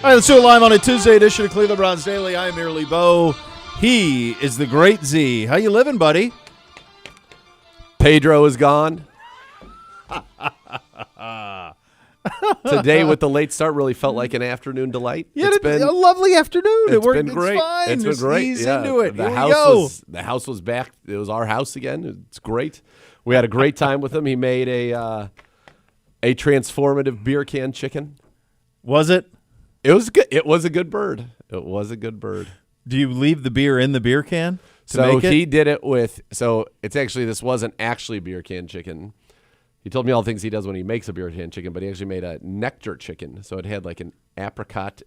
All right, let's do it live on a Tuesday edition of Cleveland Browns Daily. I'm Merely Bo. He is the Great Z. How you living, buddy? Pedro is gone. Today with the late start really felt like an afternoon delight. Yeah, it's been a lovely afternoon. It's been great. It's fine. It's been great. Ease yeah. into it. The Here we go. the house was back. It was our house again. It's great. We had a great time with him. He made a transformative beer can chicken. Was it? It was good. It was a good bird. It was a good bird. Do you leave the beer in the beer can? So he did it with. So it's actually this wasn't actually beer can chicken. He told me all the things he does when he makes a beer can chicken, but he actually made a nectar chicken. So it had like an apricot,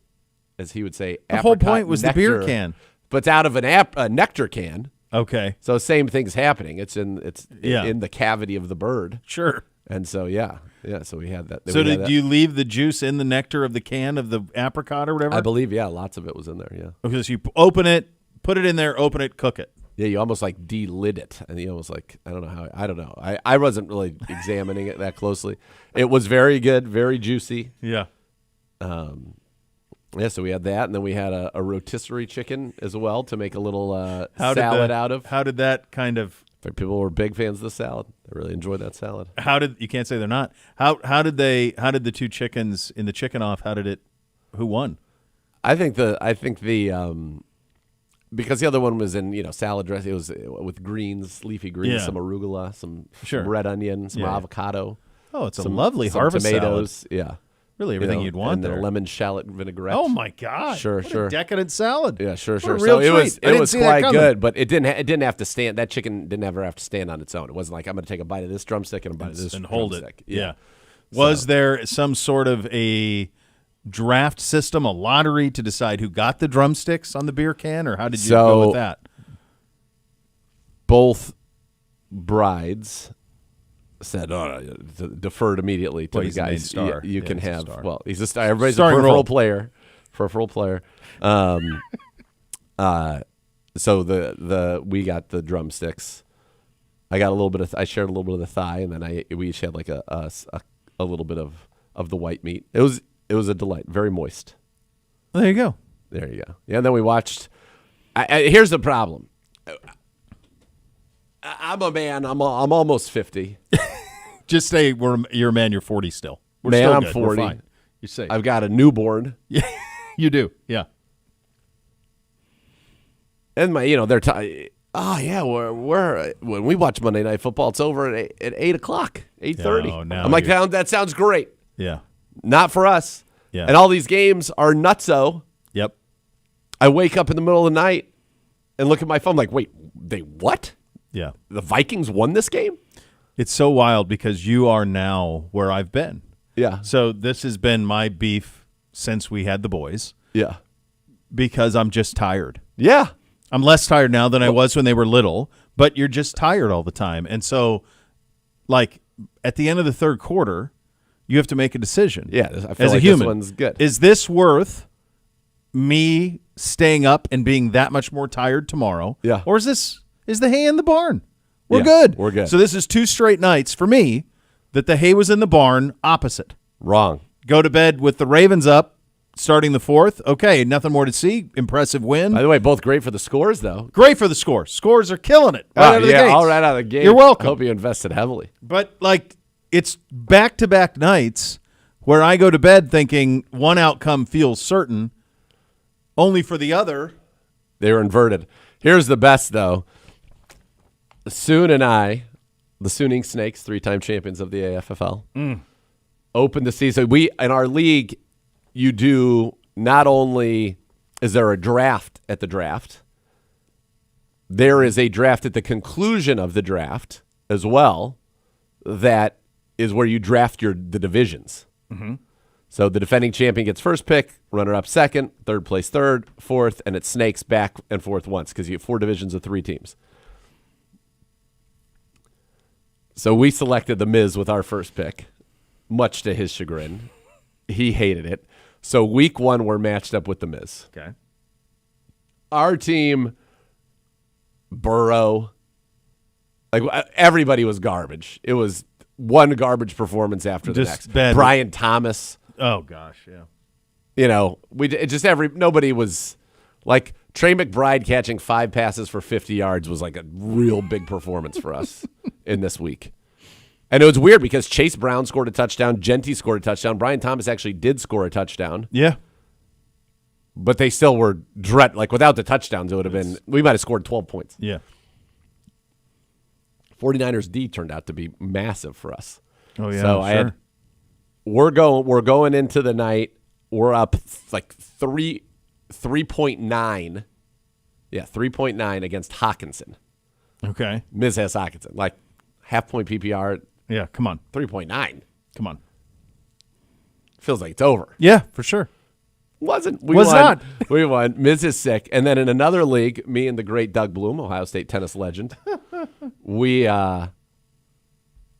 as he would say. The whole point was nectar, the beer can, but it's out of a nectar can. Okay. So same thing's happening. It's in the cavity of the bird. Sure. And so yeah. So we had that. So do you leave the juice in the nectar of the can of the apricot or whatever? I believe lots of it was in there. Yeah. Because you open it, put it in there, open it, cook it. Yeah, you almost like de-lid it, and you almost like I don't know. I wasn't really examining it that closely. It was very good, very juicy. Yeah. Yeah. So we had that, and then we had a rotisserie chicken as well to make a little salad out of. How did that kind of? People were big fans of the salad. They really enjoyed that salad. You can't say they're not. How did the two chickens in the chicken off? Who won? I think the because the other one was in salad dressing. It was with greens, leafy greens, some arugula, some red onion, some avocado. Oh, it's a lovely harvest tomatoes. Salad. Yeah, really everything you'd want and there. And a lemon shallot vinaigrette. Oh my gosh! Sure. A decadent salad. Yeah, sure. What a real treat. It was quite good, but it didn't have to stand. That chicken didn't ever have to stand on its own. It wasn't like I'm going to take a bite of this drumstick and a bite of this and drumstick. hold it. Yeah. Was there some sort of a draft system, a lottery to decide who got the drumsticks on the beer can, or how did you go with that? Both brides said, deferred immediately to the guy. Star. You can have. Star. Well, he's a star. Everybody's Starring a peripheral player. Peripheral player. So we got the drumsticks. I got a little bit I shared a little bit of the thigh, and then we each had like a little bit of the white meat. It was a delight. Very moist. Well, there you go. There you go. Yeah. And then we watched. Here's the problem. I'm a man. I'm almost 50. Just say you're a man. You're 40 still. I'm 40. We're fine. You're safe. I've got a newborn. Yeah, you do. Yeah. And they're we're when we watch Monday Night Football, it's over at 8:00, 8:30. Oh, I'm like, that sounds great. Yeah. Not for us. Yeah. And all these games are nutso. Yep. I wake up in the middle of the night and look at my phone like, wait, they what? Yeah. The Vikings won this game? It's so wild because you are now where I've been. Yeah. So this has been my beef since we had the boys. Yeah. Because I'm just tired. Yeah. I'm less tired now than I was when they were little, but you're just tired all the time. And so, like, at the end of the third quarter, you have to make a decision. Yeah. I feel as like a human, this one's good. Is this worth me staying up and being that much more tired tomorrow? Yeah. Or is the hay in the barn? We're Yeah, good. we're good. So this is 2 straight nights for me that the hay was in the barn opposite. Wrong. Go to bed with the Ravens up, starting the 4th. Okay, nothing more to see. Impressive win. By the way, both great for the scores, though. Great for the score. Scores are killing it. Right out of the gates. All right out of the gate. You're welcome. I hope you invested heavily. But, it's back-to-back nights where I go to bed thinking one outcome feels certain, only for the other. They were inverted. Here's the best, though. Soon and I, the Sooning Snakes, 3-time champions of the AFFL, opened the season. We, in our league, you do not only is there a draft at the draft, there is a draft at the conclusion of the draft as well. That is where you draft the divisions. Mm-hmm. So the defending champion gets first pick, runner-up second, third place third, fourth, and it snakes back and forth once because you have 4 divisions of 3 teams. So we selected The Miz with our first pick, much to his chagrin. He hated it. So week 1, we're matched up with The Miz. Okay. Our team, Burrow, everybody was garbage. It was one garbage performance after the Just next. bad. Brian Thomas. Oh, gosh, yeah. nobody was like Trey McBride catching 5 passes for 50 yards was like a real big performance for us in this week. And it was weird because Chase Brown scored a touchdown, Genty scored a touchdown, Brian Thomas actually did score a touchdown. Yeah. But they still were like without the touchdowns, it would have been, we might have scored 12 points. Yeah. 49ers D turned out to be massive for us. Oh yeah. So sure. we're going into the night. We're up like 3.9. Yeah, 3.9 against Hawkinson. Okay. Miz has Hawkinson. Like half point PPR, Yeah. Come on. 3.9. Come on. Feels like it's over. Yeah, for sure. Wasn't. We Was won. not. We won. Miz is sick. And then in another league, me and the great Doug Bloom, Ohio State tennis legend,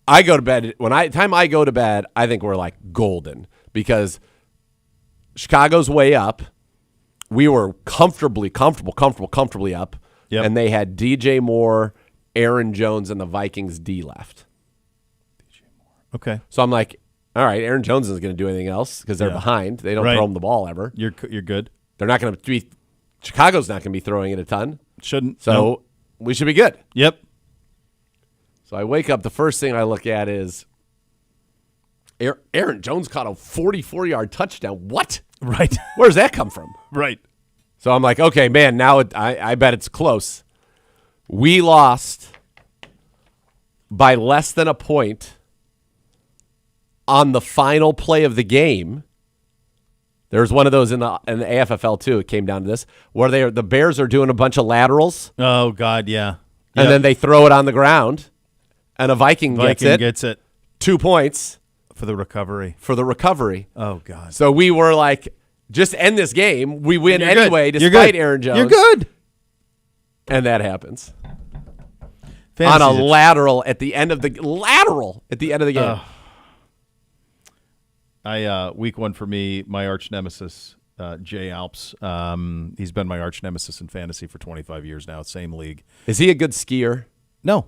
I go to bed. Time I go to bed, I think we're like golden because Chicago's way up. We were comfortably up. Yep. And they had DJ Moore, Aaron Jones, and the Vikings D left. Okay. So I'm like, all right, Aaron Jones isn't going to do anything else because they're Yeah. behind. They don't Right. throw him the ball ever. You're good. They're not going to be. Chicago's not going to be throwing it a ton. Shouldn't. So No. we should be good. Yep. So I wake up. The first thing I look at is Aaron Jones caught a 44-yard touchdown. What? Right. Where does that come from? Right. So I'm like, okay, man, now I bet it's close. We lost by less than a point on the final play of the game. There's one of those in the AFFL too. It came down to this where the Bears are doing a bunch of laterals. Oh God. Yeah. And Yep. then they throw it on the ground, and a Viking gets it 2 points for the recovery. for the recovery. Oh God. So we were like, just end this game. We win You're good. anyway, You're despite good. Aaron Jones. You're good. And that happens Fantasy's on a lateral at the end of the game. Week one for me, my arch nemesis, Jay Alps. He's been my arch nemesis in fantasy for 25 years now. Same league. Is he a good skier? No,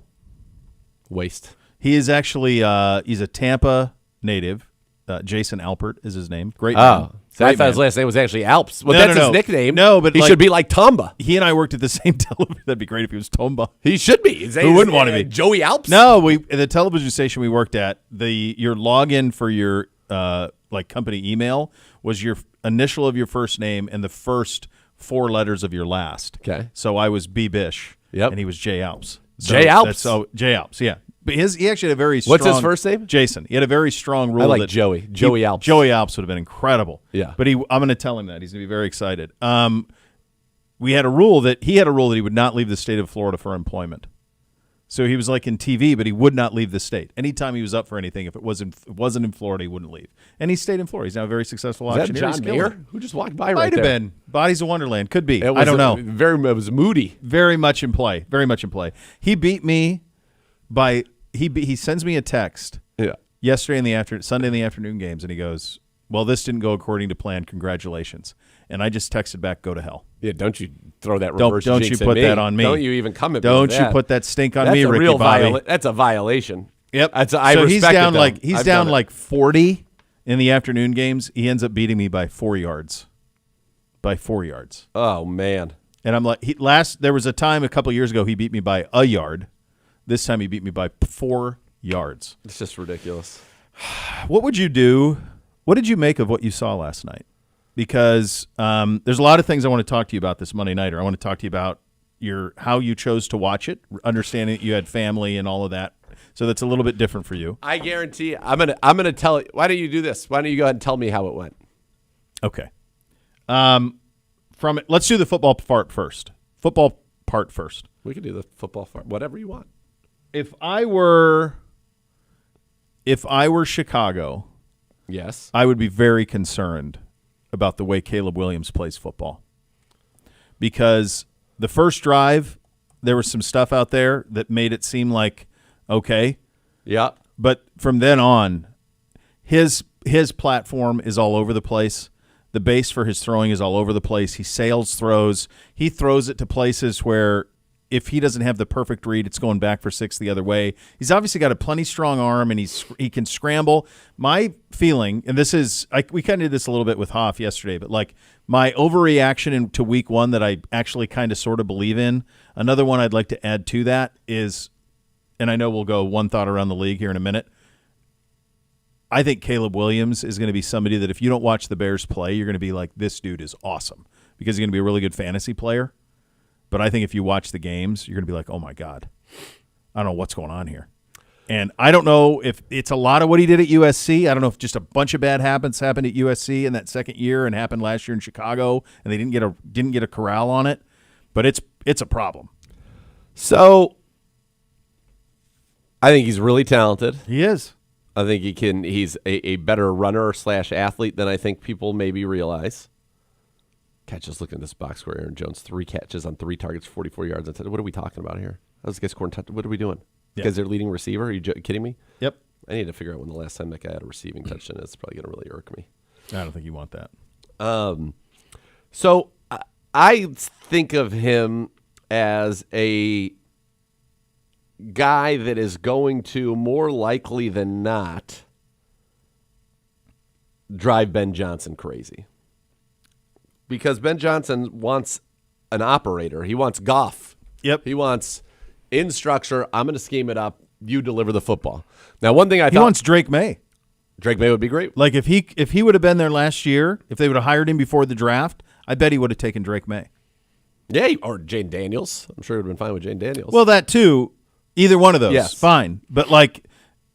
Waste. he is actually. He's a Tampa native. Jason Alpert is his name. Great. Oh, man. so I Great thought his man. last name was actually Alps. Well, No, that's no, his no. nickname. No, but he like- should be like Tomba. He and I worked at the same television. That'd be great if he was Tomba. He should be. Who wouldn't want to be? Joey Alps? No, the television station we worked at, your login for your like company email was your initial of your first name and the first 4 letters of your last. Okay. So I was B Bish. Yep. And he was Jay Alps. So Jay Alps? Jay Alps, yeah. But he actually had a very strong. What's his first name? Jason. He had a very strong rule. I like that Joey. Joey Alps. Joey Alps would have been incredible. Yeah. But I'm going to tell him that. He's going to be very excited. We had a rule that he would not leave the state of Florida for employment. So he was like in TV, but he would not leave the state. Anytime he was up for anything, if it wasn't in Florida, he wouldn't leave. And he stayed in Florida. He's now a very successful Is that auctioneer. John He's killing Mayer it. who just walked by Might right have there? been. Bodies of Wonderland. Could be. It was I don't know. It was moody. Very much in play. Very much in play. He beat me by he sends me a text Yeah. yesterday in the Sunday in the afternoon games, and he goes, "Well, this didn't go according to plan. Congratulations." And I just texted back, "Go to hell." Yeah, don't you throw that Don't reverse you jinx at put me. that on me. Don't you even come at me Don't with you that. put that stink on That's me, a Ricky real Bobby. That's a violation. Yep. I so he's respect down it, like though. he's I've down done it. like 40 in the afternoon games. He ends up beating me by 4 yards. By 4 yards. Oh man. And I'm like, there was a time a couple years ago he beat me by a yard. This time he beat me by 4 yards. It's just ridiculous. What would you do? What did you make of what you saw last night? Because there's a lot of things I want to talk to you about this Monday nighter. I want to talk to you about how you chose to watch it, understanding that you had family and all of that. So that's a little bit different for you. I guarantee I'm gonna tell you. Why don't you do this? Why don't you go ahead and tell me how it went? Okay. Let's do the football part first. We can do the football part. Whatever you want. If I were Chicago, Yes. I would be very concerned about the way Caleb Williams plays football. Because the first drive, there was some stuff out there that made it seem like okay. Yeah. But from then on, his platform is all over the place. The base for his throwing is all over the place. He sails throws. He throws it to places where if he doesn't have the perfect read, it's going back for 6 the other way. He's obviously got a plenty strong arm, and he can scramble. My feeling, and this is we kind of did this a little bit with Hoff yesterday, but like my overreaction into week 1 that I actually kind of sort of believe in. Another one I'd like to add to that is, and I know we'll go one thought around the league here in a minute. I think Caleb Williams is going to be somebody that if you don't watch the Bears play, you're going to be like, this dude is awesome, because he's going to be a really good fantasy player. But I think if you watch the games, you're going to be like, oh, my God, I don't know what's going on here. And I don't know if it's a lot of what he did at USC. I don't know if just a bunch of bad habits happened at USC in that second year and happened last year in Chicago, and they didn't get a corral on it. But it's a problem. So I think he's really talented. He is. I think he's a better runner / athlete than I think people maybe realize. God, just looking at this box score, Aaron Jones, 3 catches on 3 targets, 44 yards. What are we talking about here? How's this guy scoring touch? What are we doing? Yeah. Because they're leading receiver? Are you kidding me? Yep. I need to figure out when the last time that guy had a receiving touchdown. It's probably going to really irk me. I don't think you want that. So I think of him as a guy that is going to, more likely than not, drive Ben Johnson crazy. Because Ben Johnson wants an operator. He wants Goff. Yep. He wants, in structure, I'm going to scheme it up, you deliver the football. Now, one thing He wants Drake May. Drake May would be great. Like if he would have been there last year, if they would have hired him before the draft, I bet he would have taken Drake May. Yeah, or Jane Daniels. I'm sure it would have been fine with Jane Daniels. Well, that too. Either one of those, yes. Fine. But like,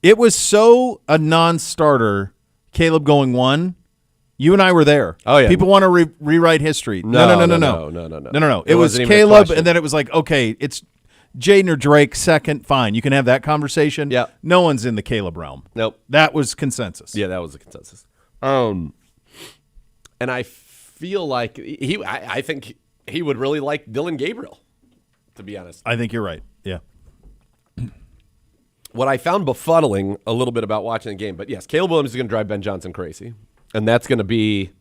it was so a non-starter. Caleb going 1. You and I were there. Oh yeah. People want to rewrite history. No. It was Caleb, and then it was like, okay, it's Jaden or Drake second. Fine, you can have that conversation. Yeah. No one's in the Caleb realm. Nope. That was consensus. Yeah, that was the consensus. And I feel like I think he would really like Dylan Gabriel, to be honest. I think you're right. Yeah. What I found befuddling a little bit about watching the game, but yes, Caleb Williams is going to drive Ben Johnson crazy. And that's going to be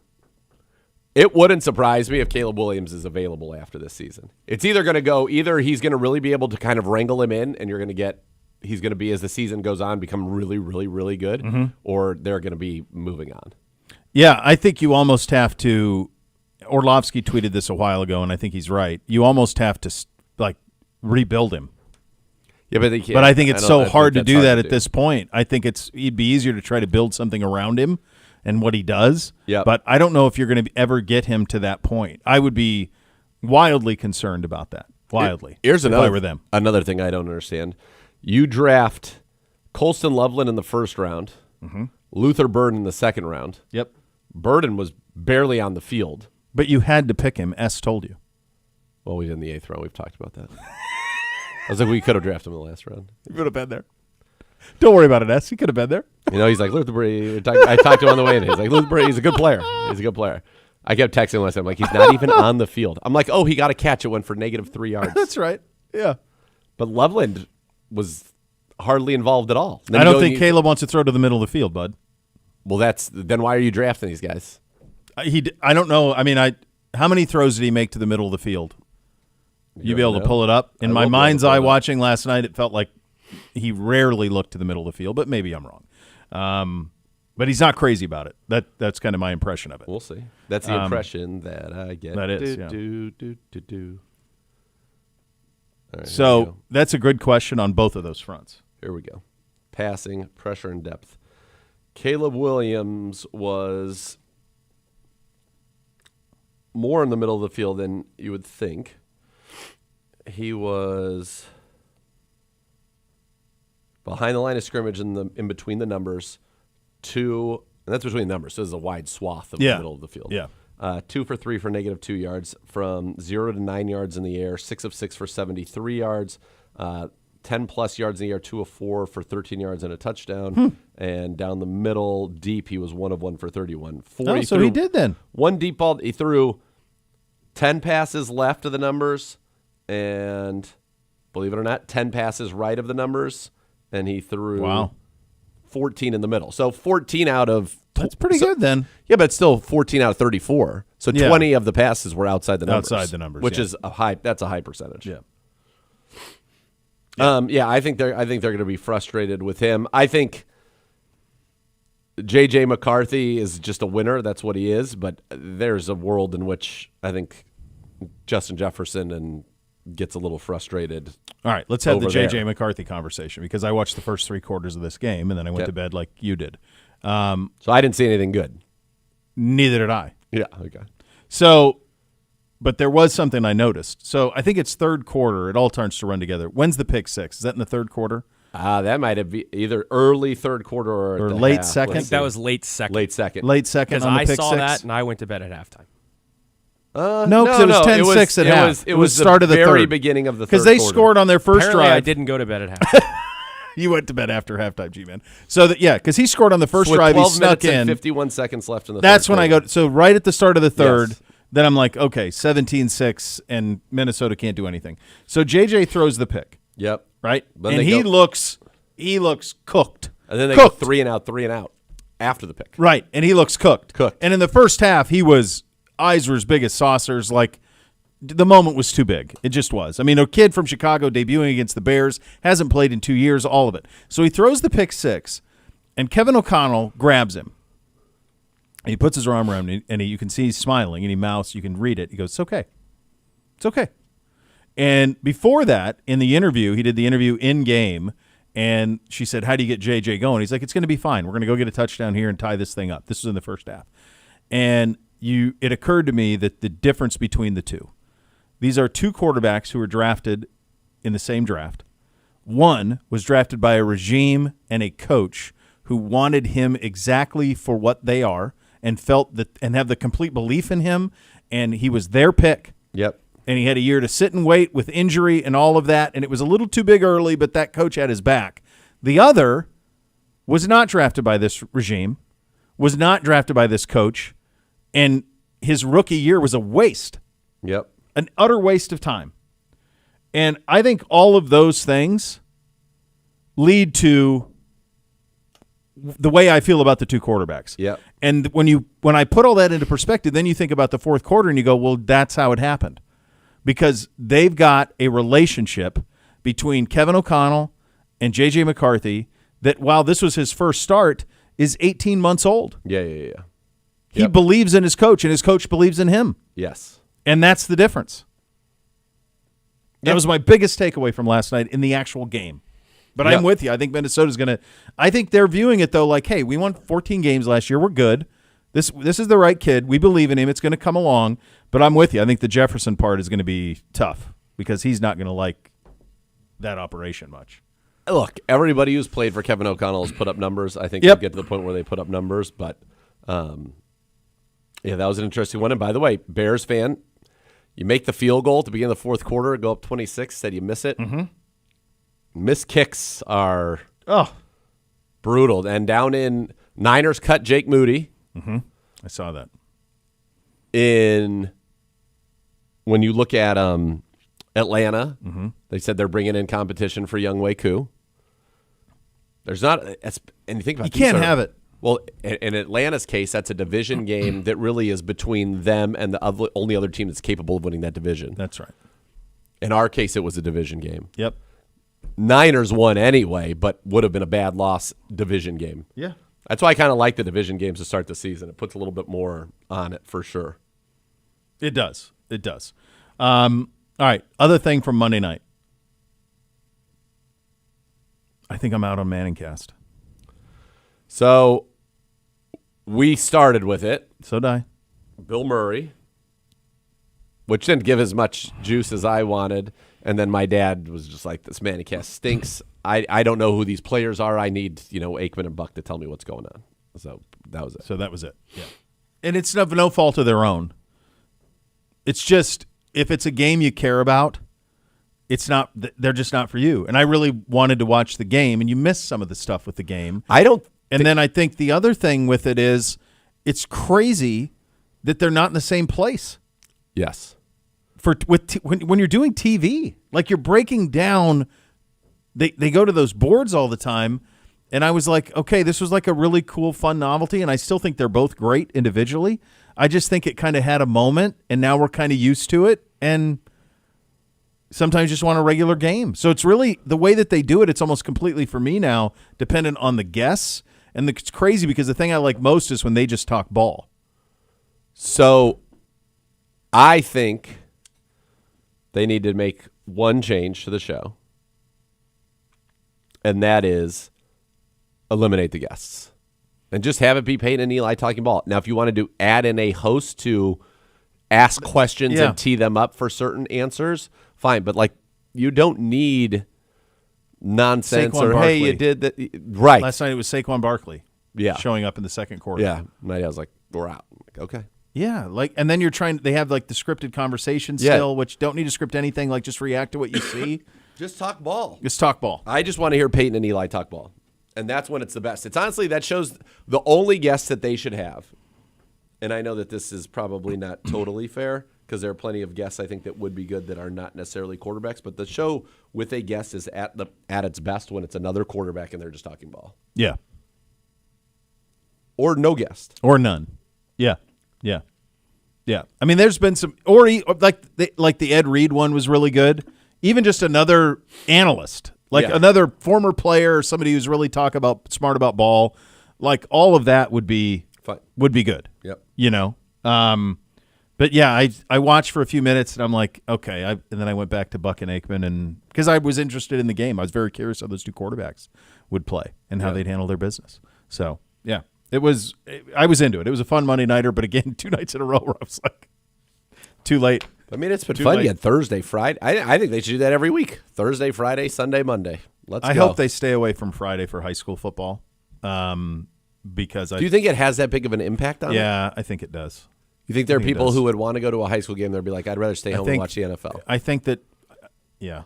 – it wouldn't surprise me if Caleb Williams is available after this season. It's either going to go – either he's going to really be able to kind of wrangle him in, and you're going to get – he's going to be, as the season goes on, become really, really, really good, or they're going to be moving on. Yeah, I think you almost have to – Orlovsky tweeted this a while ago, and I think he's right. You almost have to, like, rebuild him. Yeah, but I think it's so hard to do that at this point. I think it'd be easier to try to build something around him and what he does. Yep. But I don't know if you're going to ever get him to that point. I would be wildly concerned about that. Wildly. Here's if I were them. Another thing I don't understand. You draft Colston Loveland in the first round, Luther Burden in the second round. Yep. Burden was barely on the field. But you had to pick him. S told you. Well, we was in the 8th round. We've talked about that. I was like, we could have drafted him in the last round. He would have been there. Don't worry about it, S. He could have been there. You know, he's like, Luther Burden. I talked to him on the way in. He's like, Luther Burden, he's a good player. He's a good player. I kept texting him last time. I'm like, he's not even on the field. I'm like, oh, he got a catch. It went for -3 yards. That's right. Yeah. But Loveland was hardly involved at all. I don't think Caleb wants to throw to the middle of the field, bud. Well, then why are you drafting these guys? I don't know. I mean, how many throws did he make to the middle of the field? You be able to pull it up? In my mind's eye watching last night, it felt like he rarely looked to the middle of the field, but maybe I'm wrong. But he's not crazy about it. That's kind of my impression of it. We'll see. That's the impression that I get. That is, All right, so that's a good question on both of those fronts. Here we go. Passing, pressure, and depth. Caleb Williams was more in the middle of the field than you would think. He was behind the line of scrimmage in between the numbers, and that's between the numbers, so this is a wide swath of the middle of the field. Yeah. 2 for 3 for -2 yards, from 0 to 9 yards in the air, 6 of 6 for 73 yards, 10-plus yards in the air, 2 of 4 for 13 yards and a touchdown. And down the middle, deep, he was 1 of 1 for 31. So he did then. One deep ball. He threw 10 passes left of the numbers, and believe it or not, 10 passes right of the numbers, and he threw 14 in the middle. So 14 out of... That's pretty good then. Yeah, but still 14 out of 34. So Yeah. 20 of the passes were outside the numbers. Outside the numbers, which yeah. is a high. That's a high percentage. Yeah. I think they're going to be frustrated with him. I think J.J. McCarthy is just a winner. That's what he is. But there's a world in which I think Justin Jefferson and gets a little frustrated. All right, let's have the over J.J. there. McCarthy conversation because I watched the first 3 quarters of this game, and then I went Okay. to bed like you did. So I didn't see anything good. Neither did I. Yeah. Okay. So, but there was something I noticed. So I think it's third quarter. It all turns to run together. When's the pick six? Is that in the third quarter? That might have been either early third quarter or, Or at the late half. second? I think that was late second. late second. Late second Because on the I pick saw six? that and I went to bed at halftime. No, because it was 10-6 at half. It was the start of the very third. beginning of the third Because they quarter. scored on their first Apparently, drive. I didn't go to bed at halftime. You went to bed after halftime, G-Man. So, because he scored on the first With drive, he 12 snuck minutes in. and 51 seconds left in the That's third when I quarter. go. So right at the start of the third, Yes. then I'm like, okay, 17-6, and Minnesota can't do anything. So JJ throws the pick, Yep. right? Then and they he go- looks cooked. And then they cooked. go 3 and out after the pick. Right, and he looks cooked. Cooked. And in the first half, eyes were as big as saucers. Like, the moment was too big. It just was. I mean, a kid from Chicago debuting against the Bears, hasn't played in 2 years, all of it. So he throws the pick six, and Kevin O'Connell grabs him. And he puts his arm around him, and you can see he's smiling, and he mouths, you can read it. He goes, it's okay. It's okay. And before that, in the interview, he did the interview in-game, and she said, how do you get JJ going? He's like, it's going to be fine. We're going to go get a touchdown here and tie this thing up. This was in the first half. And it occurred to me that the difference between the two. These are 2 quarterbacks who were drafted in the same draft. One was drafted by a regime and a coach who wanted him exactly for what they are and felt that and have the complete belief in him, and he was their pick. Yep. And he had a year to sit and wait with injury and all of that, and it was a little too big early, but that coach had his back. The other was not drafted by this regime, was not drafted by this coach, and his rookie year was a waste. Yep. An utter waste of time. And I think all of those things lead to the way I feel about the 2 quarterbacks. Yep. And when I put all that into perspective, then you think about the fourth quarter and you go, well, that's how it happened. Because they've got a relationship between Kevin O'Connell and J.J. McCarthy that, while this was his first start, is 18 months old. Yeah. He Yep. believes in his coach, and his coach believes in him. Yes. And that's the difference. That Yep. was my biggest takeaway from last night in the actual game. But Yep. I'm with you. I think Minnesota's going to – I think they're viewing it, though, like, hey, we won 14 games last year. We're good. This is the right kid. We believe in him. It's going to come along. But I'm with you. I think the Jefferson part is going to be tough because he's not going to like that operation much. Look, everybody who's played for Kevin O'Connell has put up numbers. I think Yep. they'll get to the point where they put up numbers. But, yeah, that was an interesting one. And by the way, Bears fan, you make the field goal at the beginning of the fourth quarter, go up 26, said you miss it. Mm-hmm. Missed kicks are brutal. And down in Niners cut Jake Moody. I saw that. When you look at Atlanta, they said they're bringing in competition for Young Wei Koo. There's not, and you think about You can't have it. Well, in Atlanta's case, that's a division game that really is between them and the only other team that's capable of winning that division. That's right. In our case, it was a division game. Yep. Niners won anyway, but would have been a bad loss division game. Yeah. That's why I kind of like the division games to start the season. It puts a little bit more on it for sure. It does. It does. All right. Other thing from Monday night. I think I'm out on Manningcast. So we started with it. So did I. Bill Murray, which didn't give as much juice as I wanted. And then my dad was just like, this Manningcast stinks. I don't know who these players are. I need, Aikman and Buck to tell me what's going on. So that was it. So that was it. Yeah. And it's of no fault of their own. It's just, if it's a game you care about, they're just not for you. And I really wanted to watch the game, and you missed some of the stuff with the game. And then I think the other thing with it is, it's crazy that they're not in the same place. Yes. When you're doing TV, like, you're breaking down, they go to those boards all the time, and I was like, okay, this was like a really cool, fun novelty, and I still think they're both great individually. I just think it kind of had a moment, and now we're kind of used to it, and sometimes you just want a regular game. So it's really the way that they do it. It's almost completely for me now dependent on the guests, and it's crazy because the thing I like most is when they just talk ball. So I think they need to make one change to the show, and that is eliminate the guests and just have it be Peyton and Eli talking ball. Now, if you wanted to add in a host to ask questions and tee them up for certain answers, fine. But, like, you don't need nonsense Saquon or, Barkley. hey, you did that. Right. Last night it was Saquon Barkley showing up in the second quarter. Yeah. I was like, we're out. I'm like, okay. Yeah, like, and then they have like the scripted conversations still, which don't need to script anything, like just react to what you see. Just talk ball. Just talk ball. I just want to hear Peyton and Eli talk ball. And that's when it's the best. It's honestly, that shows the only guests that they should have. And I know that this is probably not totally fair because there are plenty of guests I think that would be good that are not necessarily quarterbacks. But the show with a guest is at its best when it's another quarterback and they're just talking ball. Yeah. Or no guest. Or none. Yeah. Yeah. Yeah. I mean, there's been some, like the Ed Reed one was really good. Even just another analyst, like another former player, or somebody who's really smart about ball, like all of that would be fun. Would be good. Yep. You know. But yeah, I watched for a few minutes and I'm like, okay. And then I went back to Buck and Aikman, and because I was interested in the game, I was very curious how those two quarterbacks would play and how they'd handle their business. So yeah. I was into it. It was a fun Monday nighter, but again, 2 nights in a row where I was like, too late. I mean, it's been fun. You had Thursday, Friday. I think they should do that every week. Thursday, Friday, Sunday, Monday. Let's go. I hope they stay away from Friday for high school football, because do you think it has that big of an impact on it? Yeah, I think it does. You think there are people who would want to go to a high school game? They'd be like, I'd rather stay home and watch the NFL. I think that, yeah,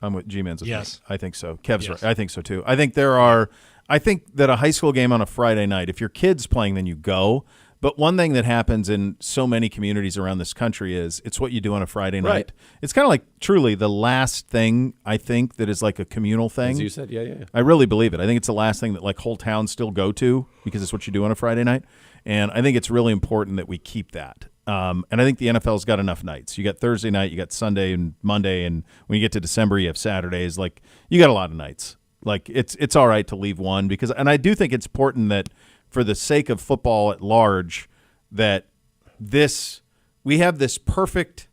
I'm with G-Man's. Yes. I think so. Kev's right. I think so too. I think that a high school game on a Friday night, if your kid's playing, then you go. But one thing that happens in so many communities around this country is it's what you do on a Friday night. Right. It's kind of like truly the last thing, I think, that is like a communal thing. As you said, yeah. I really believe it. I think it's the last thing that like whole towns still go to because it's what you do on a Friday night. And I think it's really important that we keep that. And I think the NFL's got enough nights. You got Thursday night, you got Sunday and Monday, and when you get to December, you have Saturdays. Like, you got a lot of nights. Like, it's all right to leave one because, and I do think it's important that for the sake of football at large, that we have this perfect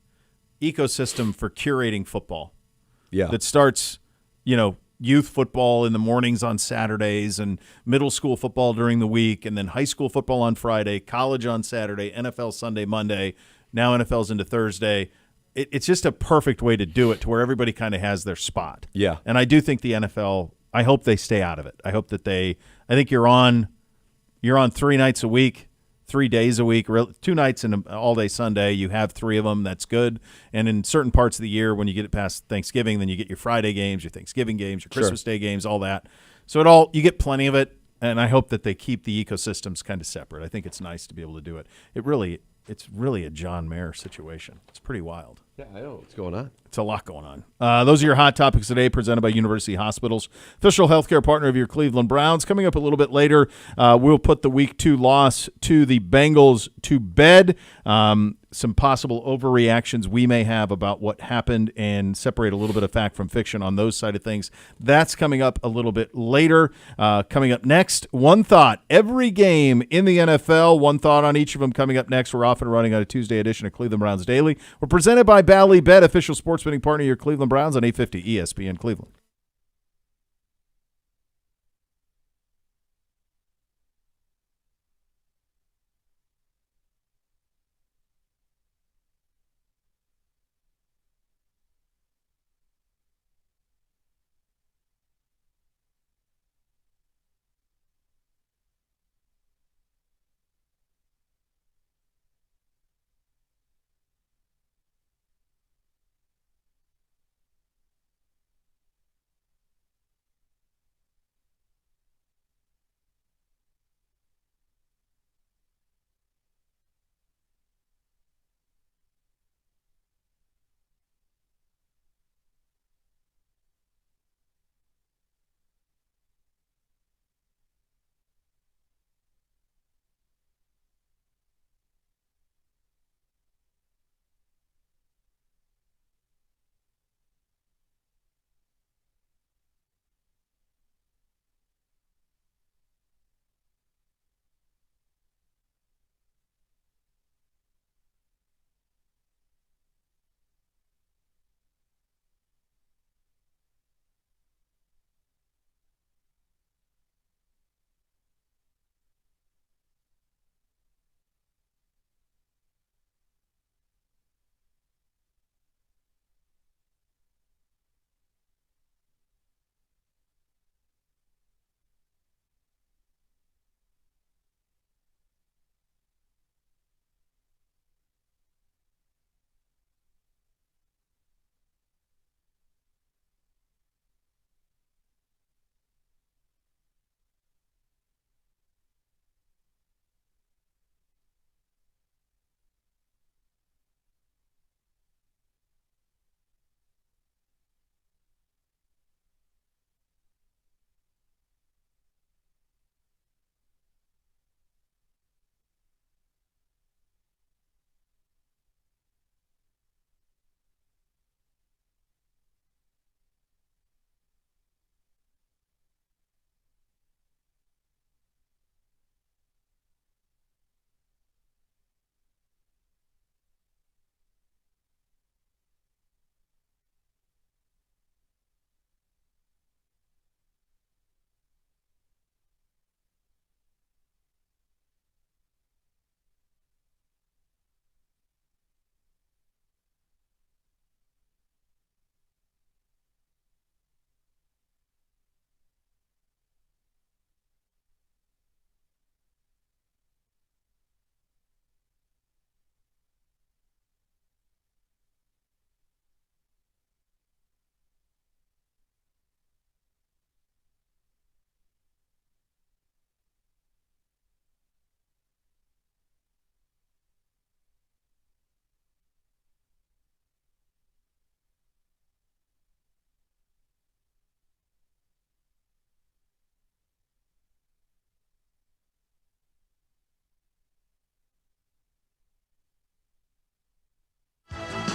ecosystem for curating football. Yeah. That starts, youth football in the mornings on Saturdays and middle school football during the week, and then high school football on Friday, college on Saturday, NFL Sunday, Monday. Now NFL's into Thursday. It's just a perfect way to do it to where everybody kind of has their spot. Yeah. And I do think the NFL, I hope they stay out of it. I hope that I think you're on 3 nights a week, 3 days a week, 2 nights and all day Sunday. You have 3 of them. That's good. And in certain parts of the year, when you get it past Thanksgiving, then you get your Friday games, your Thanksgiving games, your Christmas Day games, all that. So you get plenty of it. And I hope that they keep the ecosystems kind of separate. I think it's nice to be able to do it. It's really a John Mayer situation. It's pretty wild. Yeah, I know what's going on. It's a lot going on. Those are your hot topics today, presented by University Hospitals, official healthcare partner of your Cleveland Browns. Coming up a little bit later, we'll put the Week 2 loss to the Bengals to bed. Some possible overreactions we may have about what happened and separate a little bit of fact from fiction on those side of things. That's coming up a little bit later. Coming up next, one thought. Every game in the NFL, one thought on each of them coming up next. We're off and running on a Tuesday edition of Cleveland Browns Daily. We're presented by Bally Bet, official sports betting partner of your Cleveland Browns on 850 ESPN Cleveland.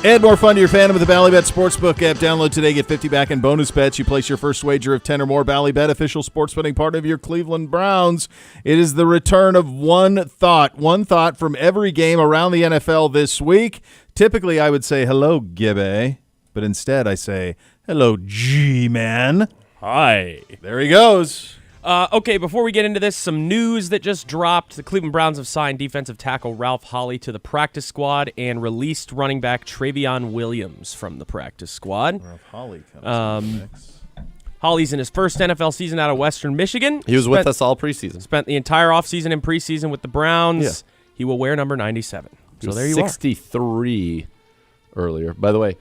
Add more fun to your fandom with the Ballybet Sportsbook app. Download today. Get 50 back in bonus bets. You place your first wager of 10 or more. Ballybet, official sports betting partner of your Cleveland Browns. It is the return of one thought from every game around the NFL this week. Typically, I would say, hello, Gibby. But instead, I say, hello, G-Man. Hi. There he goes. Okay, before we get into this, some news that just dropped. The Cleveland Browns have signed defensive tackle Ralph Holley to the practice squad and released running back Travion Williams from the practice squad. Ralph Holley comes in the mix. Holley's in his first NFL season out of Western Michigan. He was with us all preseason. Spent the entire offseason and preseason with the Browns. Yeah. He will wear number 97. So there you 63 earlier. By the way,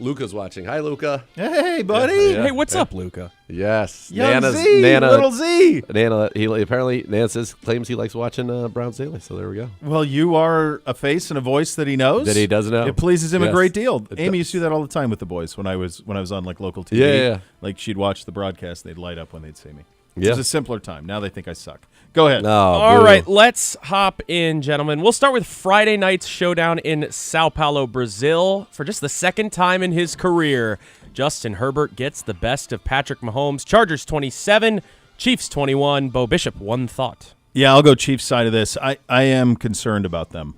Luca's watching. Hi, Luca. Hey, buddy. Yeah. Hey, what's up, Luca? Yes. Young Nana's, Z, Nana, little Z. Nana, Nana claims he likes watching Browns Daily, so there we go. Well, you are a face and a voice that he knows. That he does know. It pleases him a Yes. great deal. It Amy does. used to do that all the time with the boys when I was on like local TV. Yeah. Like she'd watch the broadcast, they'd light up when they'd see me. It Yeah. was a simpler time. Now they think I suck. Go ahead. No, All boo. right, let's hop in, gentlemen. We'll start with Friday night's showdown in Sao Paulo, Brazil. For just the second time in his career, Justin Herbert gets the best of Patrick Mahomes. Chargers 27, Chiefs 21. Bo Bishop, one thought. Yeah, I'll go Chiefs side of this. I am concerned about them.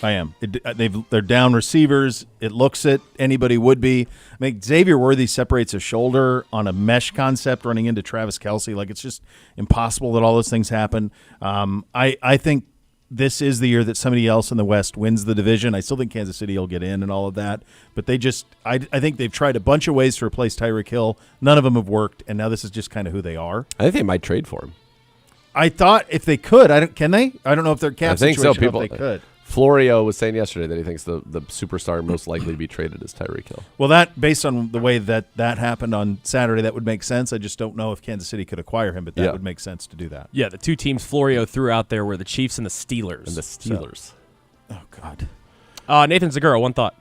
I am. They're down receivers. It looks it. Anybody would be. I mean, Xavier Worthy separates a shoulder on a mesh concept running into Travis Kelce. Like, it's just impossible that all those things happen. I think this is the year that somebody else in the West wins the division. I still think Kansas City will get in and all of that. But they just – I think they've tried a bunch of ways to replace Tyreek Hill. None of them have worked, and now this is just kind of who they are. I think they might trade for him. I thought if they could, can they? I don't know if their cap I think situation, so. People, if they could. Florio was saying yesterday that he thinks the superstar most likely to be traded is Tyreek Hill. Well, that based on the way that happened on Saturday, that would make sense. I just don't know if Kansas City could acquire him, but that would make sense to do that. Yeah, the two teams Florio threw out there were the Chiefs and the Steelers. And the Steelers. Oh God. Nathan Zagura, one thought.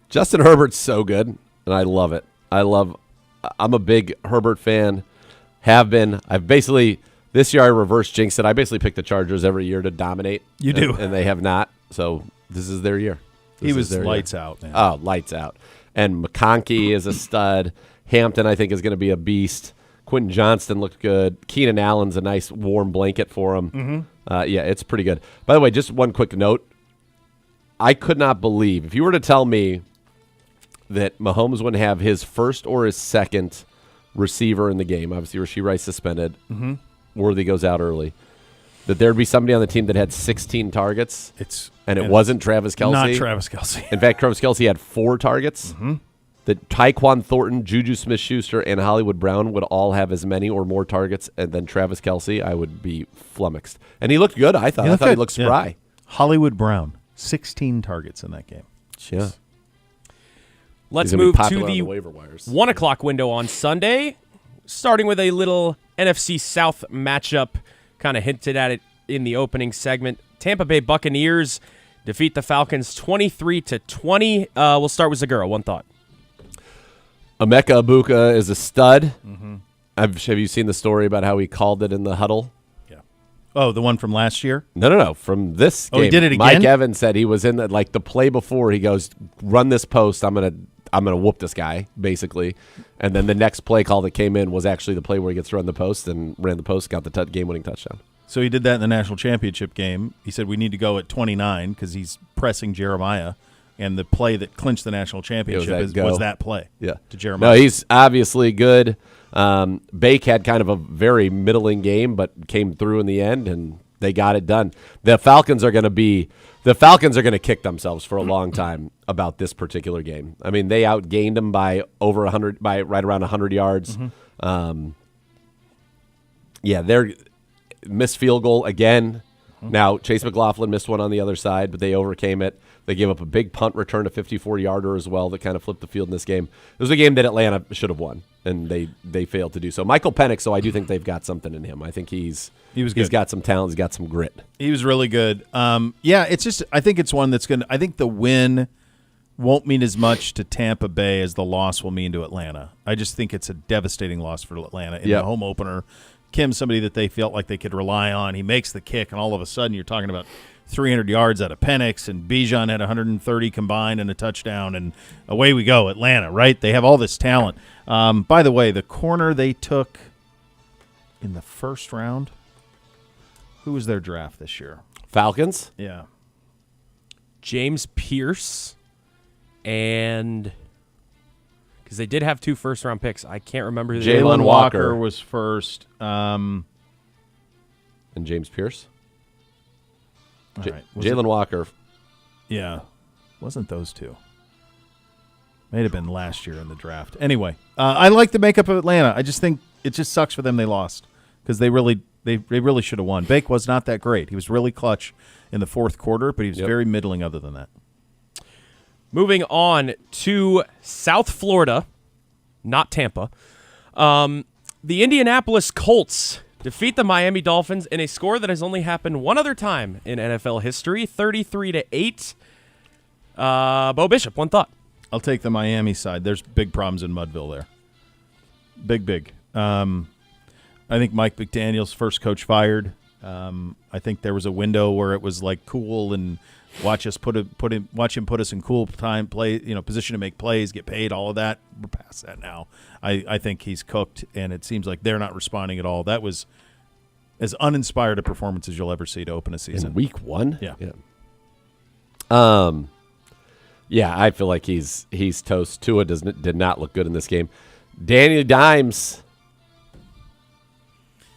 Justin Herbert's so good, and I love it. I'm a big Herbert fan. Have been. I've basically this year I reverse jinxed it. I basically pick the Chargers every year to dominate. You do. And they have not. So this is their year. He was lights out, man. Oh, lights out. And McConkey is a stud. Hampton, I think, is going to be a beast. Quentin Johnston looked good. Keenan Allen's a nice warm blanket for him. Mm-hmm. Yeah, it's pretty good. By the way, just one quick note. I could not believe, if you were to tell me that Mahomes would have his first or his second receiver in the game, obviously Rashee Rice suspended, Worthy goes out early, that there'd be somebody on the team that had 16 targets, and it wasn't Travis Kelce. Not Travis Kelce. In fact, Travis Kelce had 4 targets. Mm-hmm. That Tyquan Thornton, Juju Smith-Schuster, and Hollywood Brown would all have as many or more targets, and then Travis Kelce, I would be flummoxed. And he looked good, I thought. He looked spry. Yeah. Hollywood Brown, 16 targets in that game. Yeah. Let's He's gonna be move to popular on the the waiver wires. 1 o'clock window on Sunday, starting with a little NFC South matchup, kind of hinted at it in the opening segment. Tampa Bay Buccaneers defeat the Falcons 23-20. We'll start with Zagura. One thought. Emeka Ibuka is a stud. Mm-hmm. Have you seen the story about how he called it in the huddle? Yeah. Oh, the one from last year? No. From this game. Oh, he did it again? Mike Evans said he was in the play before. He goes, run this post. I'm gonna whoop this guy, basically. And then the next play call that came in was actually the play where he gets run the post and ran the post, got the game-winning touchdown. So he did that in the national championship game. He said we need to go at 29 because he's pressing Jeremiah. And the play that clinched the national championship was that play to Jeremiah. No, he's obviously good. Bake had kind of a very middling game, but came through in the end, and they got it done. The Falcons are going to kick themselves for a long time about this particular game. I mean, they outgained them by over 100, by right around 100 yards. Mm-hmm. They're missed field goal again. Mm-hmm. Now, Chase McLaughlin missed one on the other side, but they overcame it. They gave up a big punt return, a 54-yarder as well that kind of flipped the field in this game. It was a game that Atlanta should have won, and they failed to do so. Michael Penix, so I do think they've got something in him. I think he was good. He's got some talent. He's got some grit. He was really good. It's just I think it's one that's going to – I think the win won't mean as much to Tampa Bay as the loss will mean to Atlanta. I just think it's a devastating loss for Atlanta in the home opener. Kim's somebody that they felt like they could rely on. He makes the kick, and all of a sudden you're talking about 300 yards out of Penix, and Bijan had 130 combined and a touchdown, and away we go, Atlanta, right? They have all this talent. By the way, the corner they took in the first round, who was their draft this year? Falcons? Yeah. James Pierce, and because they did have 2 first-round picks. I can't remember who they were. Jalen Walker was first. And James Pierce? All right. Jalen Walker. Yeah. Wasn't those two. May have been last year in the draft. Anyway, I like the makeup of Atlanta. I just think it just sucks for them they lost because they really should have won. Bake was not that great. He was really clutch in the fourth quarter, but he was very middling other than that. Moving on to South Florida, not Tampa. The Indianapolis Colts defeat the Miami Dolphins in a score that has only happened one other time in NFL history, 33-8. Bo Bishop, one thought. I'll take the Miami side. There's big problems in Mudville there. Big. I think Mike McDaniel's first coach fired. I think there was a window where it was like cool and watch him put us in cool time play, position to make plays, get paid, all of that. We're past that now. I think he's cooked, and it seems like they're not responding at all. That was as uninspired a performance as you'll ever see to open a season. In week 1? Yeah. Yeah, I feel like he's toast. Tua did not look good in this game. Danny Dimes,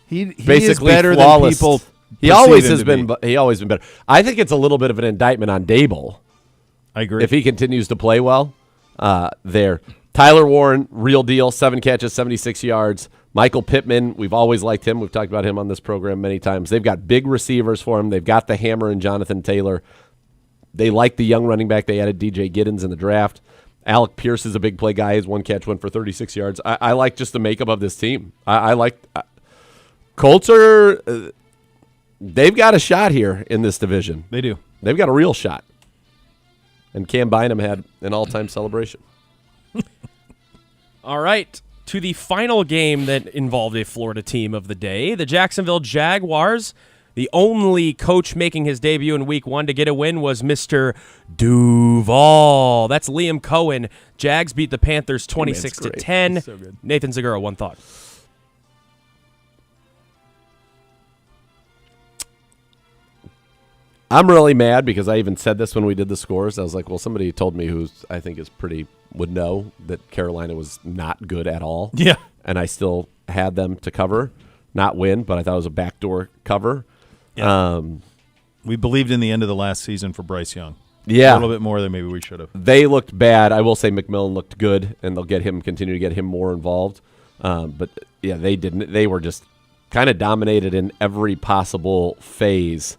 he basically is better flawless. than people. He always has been. He always been better. I think it's a little bit of an indictment on Dable. I agree. If he continues to play well, there. Tyler Warren, real deal, 7 catches, 76 yards. Michael Pittman, we've always liked him. We've talked about him on this program many times. They've got big receivers for him. They've got the hammer in Jonathan Taylor. They like the young running back. They added DJ Giddens in the draft. Alec Pierce is a big play guy. His 1 catch went for 36 yards. I like just the makeup of this team. I like Colts are they've got a shot here in this division. They do. They've got a real shot. And Cam Bynum had an all-time celebration. All right, to the final game that involved a Florida team of the day, the Jacksonville Jaguars. The only coach making his debut in week 1 to get a win was Mr. Duval. That's Liam Cohen. Jags beat the Panthers 26-10. So good. Nathan Zagura, one thought. I'm really mad because I even said this when we did the scores. I was like, well, somebody told me who I think is would know that Carolina was not good at all. Yeah. And I still had them to cover, not win, but I thought it was a backdoor cover. Yeah. We believed in the end of the last season for Bryce Young. Yeah. A little bit more than maybe we should have. They looked bad. I will say McMillan looked good, and they'll continue to get him more involved. But, yeah, they didn't. They were just kind of dominated in every possible phase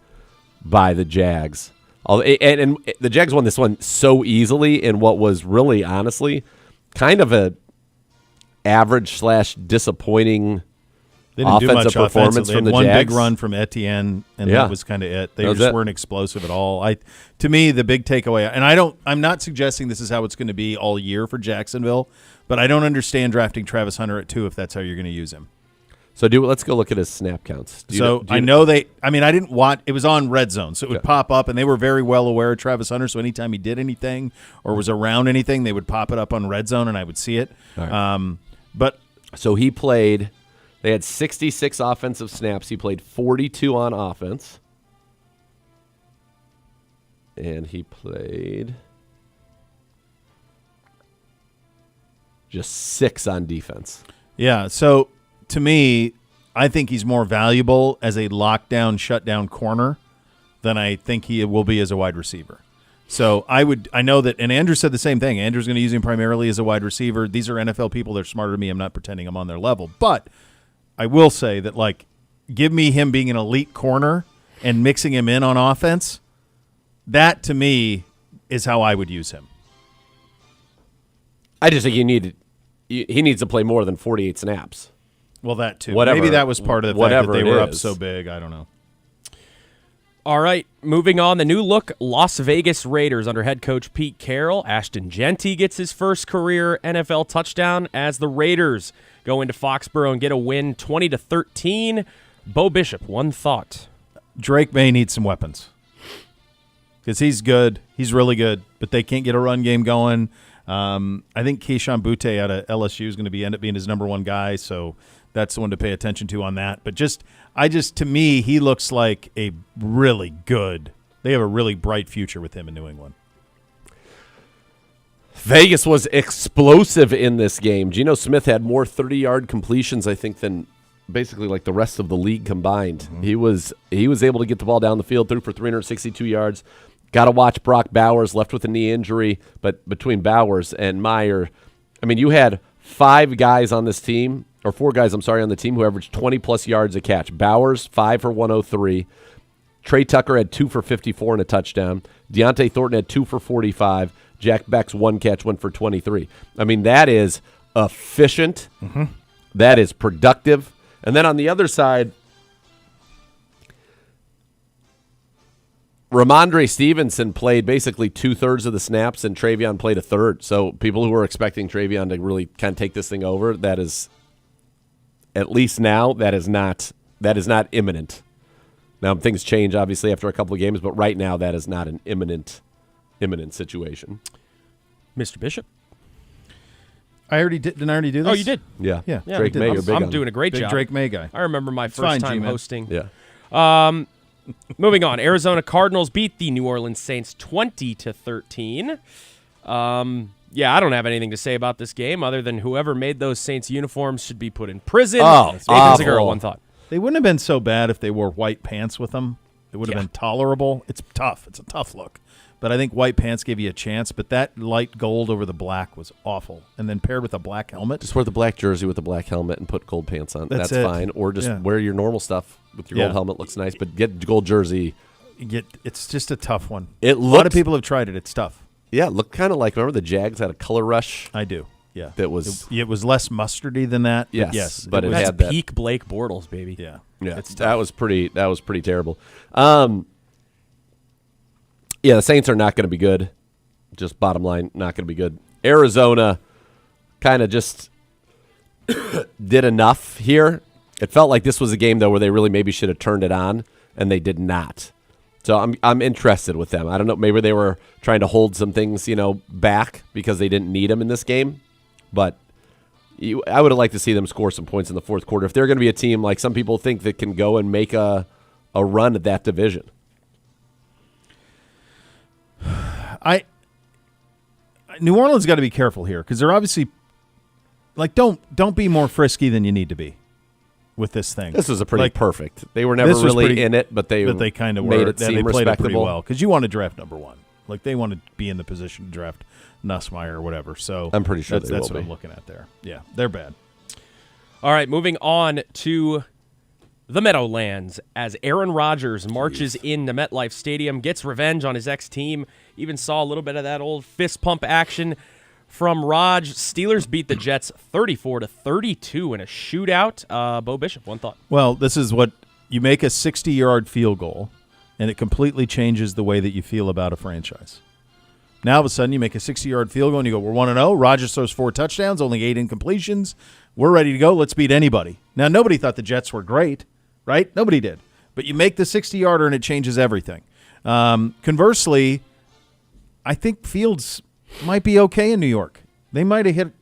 by the Jags. And the Jags won this one so easily in what was really, honestly, kind of a average/disappointing They didn't do much performance offensively. from the one Jags. big run from Etienne, and Yeah. that was kind of it. They That was just it. weren't explosive at all. To me, the big takeaway, and I'm not suggesting this is how it's going to be all year for Jacksonville, but I don't understand drafting Travis Hunter at 2 if that's how you're going to use him. So let's go look at his snap counts. I didn't want it was on Red Zone, so it would pop up, and they were very well aware of Travis Hunter. So anytime he did anything or was around anything, they would pop it up on Red Zone, and I would see it. All right. But So he played. They had 66 offensive snaps. He played 42 on offense. And he played just 6 on defense. yeah, so to me, I think he's more valuable as a lockdown, shutdown corner than I think he will be as a wide receiver. So I know that, and Andrew said the same thing. Andrew's going to use him primarily as a wide receiver. These are NFL people. They're smarter than me. I'm not pretending I'm on their level. But I will say that, give me him being an elite corner and mixing him in on offense. That, to me, is how I would use him. I just think he needs to play more than 48 snaps. Well, that too. Whatever- Maybe that was part of the fact whatever that they it were up is. so big. I don't know. All right, moving on. The new look Las Vegas Raiders under head coach Pete Carroll. Ashton Genty gets his first career NFL touchdown as the Raiders go into Foxborough and get a win 20-13. Bo Bishop, one thought. Drake May needs some weapons. because he's good. He's really good, but they can't get a run game going. I think Keyshawn Butte out of LSU is going to end up being his number one guy, so that's the one to pay attention to on that. But to me, he looks like a really good. They have a really bright future with him in New England. Vegas was explosive in this game. Geno Smith had more 30-yard completions, I think, than basically like the rest of the league combined. Mm-hmm. He was able to get the ball down the field, threw for 362 yards. Got to watch Brock Bowers, left with a knee injury, but between Bowers and Meyer, I mean, you had 4 guys on the team who averaged 20-plus yards a catch. Bowers, 5 for 103. Trey Tucker had 2 for 54 and a touchdown. Deontay Thornton had 2 for 45. Jack Beck's 1 catch went for 23. I mean, that is efficient. Mm-hmm. That is productive. And then on the other side, Ramondre Stevenson played basically 2/3 of the snaps, and Travion played 1/3. So people who were expecting Travion to really kind of take this thing over, that is, at least now, that is not imminent. Now, things change, obviously, after a couple of games, but right now that is not an imminent situation. Mr. Bishop? I already did. Didn't I already do this? Oh, you did? Yeah. Drake May, you're big I'm on doing a great big job. Drake May guy. I remember my It's first fine, time G-Man. hosting. Yeah. Moving on, Arizona Cardinals beat the New Orleans Saints 20-13. Yeah, I don't have anything to say about this game other than whoever made those Saints uniforms should be put in prison. Oh, Nathan Segura, one thought. They wouldn't have been so bad if they wore white pants with them. It would have been tolerable. It's tough. It's a tough look. But I think white pants gave you a chance. But that light gold over the black was awful. And then paired with a black helmet. Just wear the black jersey with the black helmet and put gold pants on. That's fine. Or just wear your normal stuff with your gold helmet. Looks nice. But get gold jersey. It's just a tough one. A lot of people have tried it. It's tough. Yeah, it looked kind of like, remember the Jags had a color rush? I do. Yeah. That was it was less mustardy than that. Yes. But it That's had that. peak Blake Bortles, baby. Yeah. Yeah, It's that was pretty terrible. Yeah, the Saints are not going to be good. Just bottom line, not going to be good. Arizona kind of just did enough here. It felt like this was a game, though, where they really maybe should have turned it on, and they did not. So I'm interested with them. I don't know. Maybe they were trying to hold some things, back because they didn't need them in this game. But I would have liked to see them score some points in the fourth quarter. If they're going to be a team like some people think that can go and make a run at that division. New Orleans got to be careful here because they're obviously don't be more frisky than you need to be with this thing. This was a pretty perfect. They were never really in it, but they kind of made it seem they played it pretty respectable. well because you want to draft number one. Like they want to be in the position to draft Nussmeier or whatever. So I'm pretty sure that's what I'm looking at there. Yeah, they're bad. All right, moving on to the Meadowlands as Aaron Rodgers marches into MetLife Stadium, gets revenge on his ex-team. Even saw a little bit of that old fist pump action from Raj. Steelers beat the Jets 34-32 in a shootout. Bo Bishop, one thought. Well, this is what you make a 60-yard field goal, and it completely changes the way that you feel about a franchise. Now, all of a sudden, you make a 60-yard field goal, and you go, we're 1-0. Rodgers throws 4 touchdowns, only 8 incompletions. We're ready to go. Let's beat anybody. Now, nobody thought the Jets were great, right? Nobody did. But you make the 60-yarder, and it changes everything. Conversely, I think Fields might be okay in New York. They might have hit,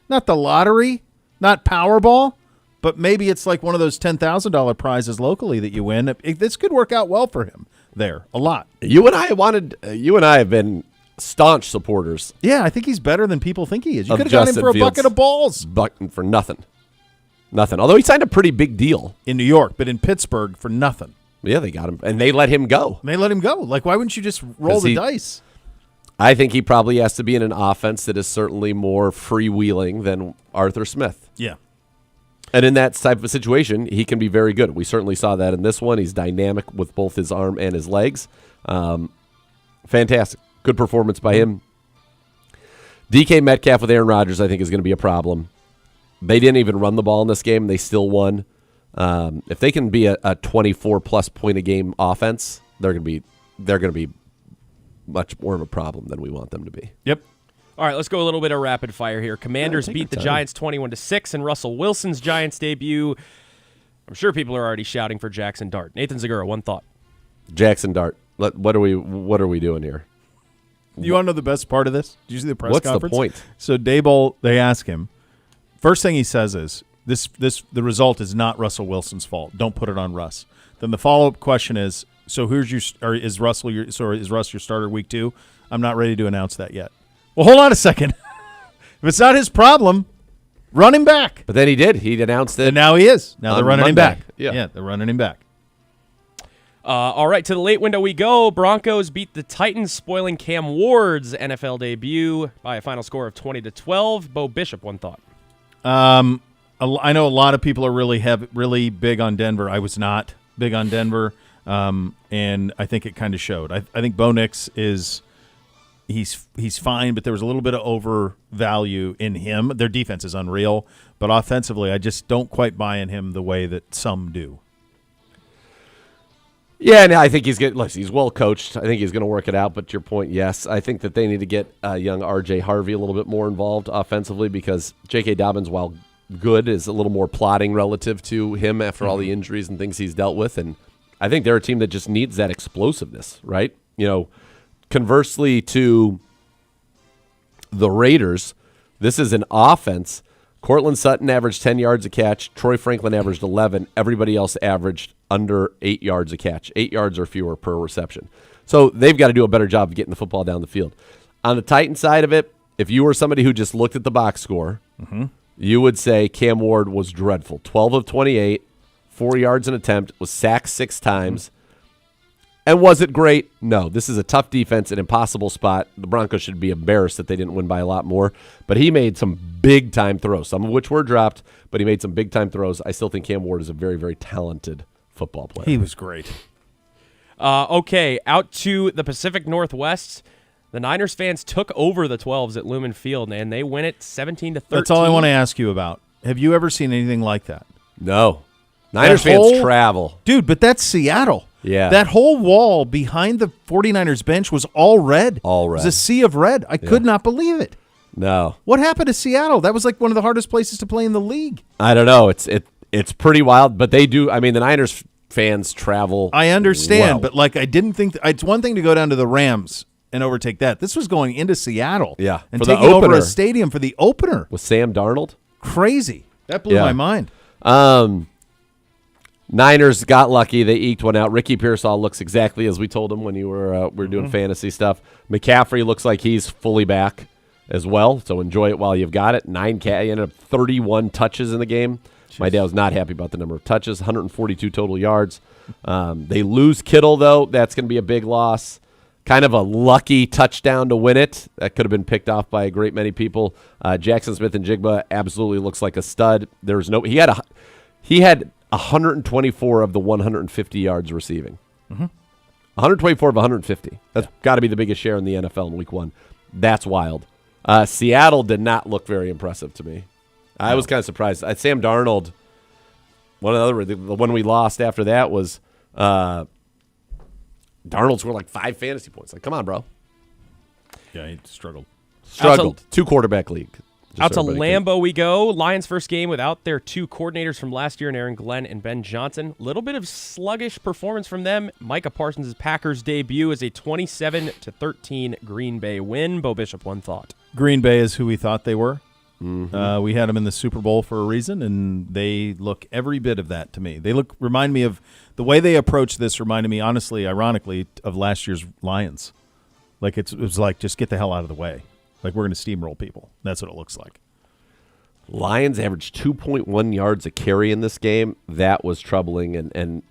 not the lottery, not Powerball, but maybe it's like one of those $10,000 prizes locally that you win. This could work out well for him there, a lot. You and I have been staunch supporters. Yeah, I think he's better than people think he is. You Of could have got him Justin for a Fields. bucket of balls. For nothing. Although he signed a pretty big deal. In New York, but in Pittsburgh for nothing. Yeah, they got him. And they let him go. They let him go. Like, why wouldn't you just roll the dice? I think he probably has to be in an offense that is certainly more freewheeling than Arthur Smith. Yeah. And in that type of situation, he can be very good. We certainly saw that in this one. He's dynamic with both his arm and his legs. Fantastic. Good performance by him. DK Metcalf with Aaron Rodgers, I think, is going to be a problem. They didn't even run the ball in this game. They still won. If they can be a 24-plus point a game offense, they're going to be much more of a problem than we want them to be. Yep. All right, let's go a little bit of rapid fire here. Commanders beat the Giants 21-6 in Russell Wilson's Giants debut. I'm sure people are already shouting for Jackson Dart. Nathan Segura, one thought. Jackson Dart. What are we doing here? You want to know the best part of this? Did you see the press What's conference? the point? So Daboll, they ask him. First thing he says is, the result is not Russell Wilson's fault. Don't put it on Russ. Then the follow-up question is, so is Russ your starter week 2? I'm not ready to announce that yet. Well, hold on a second. If it's not his problem, run him back. But then he did. He announced it. And now he is. Now they're on running him Monday. back. Yeah. They're running him back. All right, to the late window we go. Broncos beat the Titans, spoiling Cam Ward's NFL debut by a final score of 20-12. Bo Bishop, one thought. I know a lot of people are really big on Denver. I was not big on Denver, and I think it kind of showed. I think Bo Nix he's fine, but there was a little bit of overvalue in him. Their defense is unreal, but offensively, I just don't quite buy in him the way that some do. Yeah, and I think he's good. Listen, he's well coached. I think he's going to work it out. But to your point, yes, I think that they need to get young R.J. Harvey a little bit more involved offensively because J.K. Dobbins, while good, is a little more plodding relative to him after all the injuries and things he's dealt with. And I think they're a team that just needs that explosiveness, right? Conversely to the Raiders, this is an offense. Cortland Sutton averaged 10 yards a catch. Troy Franklin averaged 11. Everybody else averaged under 8 yards a catch. 8 yards or fewer per reception. So they've got to do a better job of getting the football down the field. On the Titan side of it, if you were somebody who just looked at the box score, you would say Cam Ward was dreadful. 12 of 28, 4 yards an attempt, was sacked 6 times. And was it great? No. This is a tough defense, an impossible spot. The Broncos should be embarrassed that they didn't win by a lot more. But he made some big-time throws, some of which were dropped, but he made some big-time throws. I still think Cam Ward is a very, very talented football player. He was great. Okay, out to the Pacific Northwest. The Niners fans took over the 12s at Lumen Field, and they win it 17-13. That's all I want to ask you about. Have you ever seen anything like that? No. Niners fans travel. Dude, but that's Seattle. Yeah. That whole wall behind the 49ers bench was all red. All red. It was a sea of red. I could not believe it. No. What happened to Seattle? That was like one of the hardest places to play in the league. I don't know. It's pretty wild, but they do. I mean, the Niners fans travel. I understand, well. but I didn't think it's one thing to go down to the Rams and overtake that. This was going into Seattle. Yeah. And For the taking over opener. a stadium for the opener. With Sam Darnold. Crazy. That blew Yeah. my mind. Niners got lucky. They eked one out. Ricky Pearsall looks exactly as we told him when we were doing fantasy stuff. McCaffrey looks like he's fully back as well, so enjoy it while you've got it. He ended up 31 touches in the game. Jeez. My dad was not happy about the number of touches, 142 total yards. They lose Kittle, though. That's going to be a big loss. Kind of a lucky touchdown to win it. That could have been picked off by a great many people. Jackson Smith and Jigba absolutely looks like a stud. He had 124 of the 150 yards receiving. 124 of 150. That's got to be the biggest share in the NFL in week 1. That's wild. Seattle did not look very impressive to me. I was kind of surprised. Sam Darnold, the one we lost after that was Darnold scored like 5 fantasy points. Like, come on, bro. Yeah, he struggled. 2 quarterback league. Out to Lambeau we go. Lions' first game without their 2 coordinators from last year, Aaron Glenn and Ben Johnson. Little bit of sluggish performance from them. Micah Parsons' Packers debut is a 27-13 Green Bay win. Bo Bishop, one thought. Green Bay is who we thought they were. We had them in the Super Bowl for a reason, and they look every bit of that to me. Remind me of the way they approach this. Reminded me, honestly, ironically, of last year's Lions. Like it was like, just get the hell out of the way. Like, we're going to steamroll people. That's what it looks like. Lions averaged 2.1 yards a carry in this game. That was troubling. And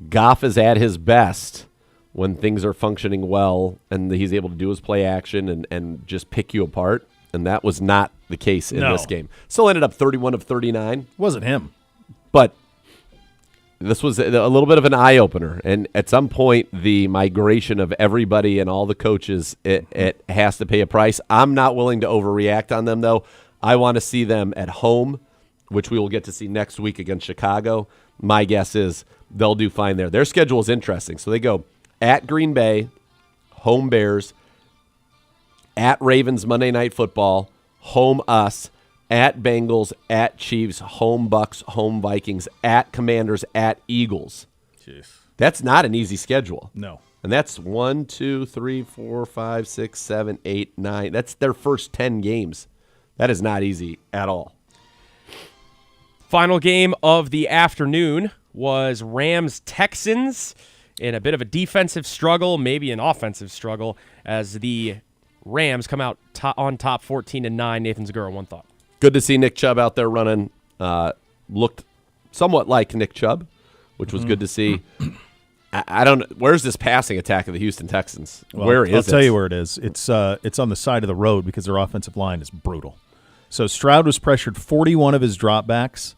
Goff is at his best when things are functioning well and he's able to do his play action and just pick you apart. And that was not the case in this game. Still ended up 31 of 39. Wasn't him. But this was a little bit of an eye-opener. And at some point, the migration of everybody and all the coaches, it has to pay a price. I'm not willing to overreact on them, though. I want to see them at home, which we will get to see next week against Chicago. My guess is they'll do fine there. Their schedule is interesting. So they go at Green Bay, home Bears, at Ravens Monday Night Football, home us, at Bengals, at Chiefs, home Bucks, home Vikings, at Commanders, at Eagles. Jeez. That's not an easy schedule. No. And that's 1, 2, 3, 4, 5, 6, 7, 8, 9. That's their first 10 games. That is not easy at all. Final game of the afternoon was Rams-Texans in a bit of a defensive struggle, maybe an offensive struggle, as the Rams come out on top 14-9. Nathan Zagura, one thought. Good to see Nick Chubb out there running. Looked somewhat like Nick Chubb, which was good to see. I don't. Where's this passing attack of the Houston Texans? Well, Where is it? I'll tell you where it is. It's on the side of the road because their offensive line is brutal. So Stroud was pressured 41 of his dropbacks.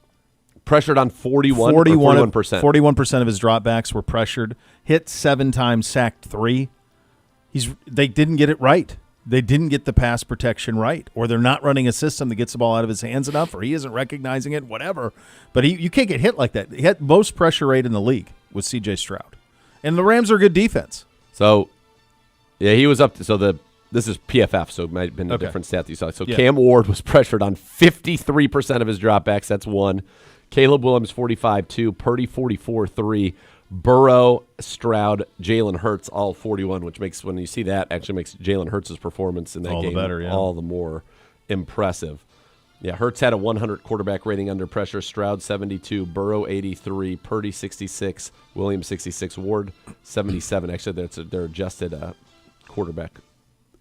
Pressured on 41%. 41% of his dropbacks were pressured. Hit 7 times, sacked 3. They didn't get it right. They didn't get the pass protection right, or they're not running a system that gets the ball out of his hands enough, or he isn't recognizing it, whatever. But you can't get hit like that. He had most pressure rate in the league with C.J. Stroud. And the Rams are a good defense. So, yeah, he was up to, this is PFF, so it might have been a different stat that you saw. So Yeah. Cam Ward was pressured on 53% of his dropbacks. That's 1. Caleb Williams, 45-2. Purdy, 44-3. Burrow, Stroud, Jalen Hurts, all 41, which makes, when you see that, actually makes Jalen Hurts' performance in that All the game better, yeah. all the more impressive. Yeah, Hurts had a 100 quarterback rating under pressure. Stroud, 72. Burrow, 83. Purdy, 66. Williams, 66. Ward, 77. Actually, that's their adjusted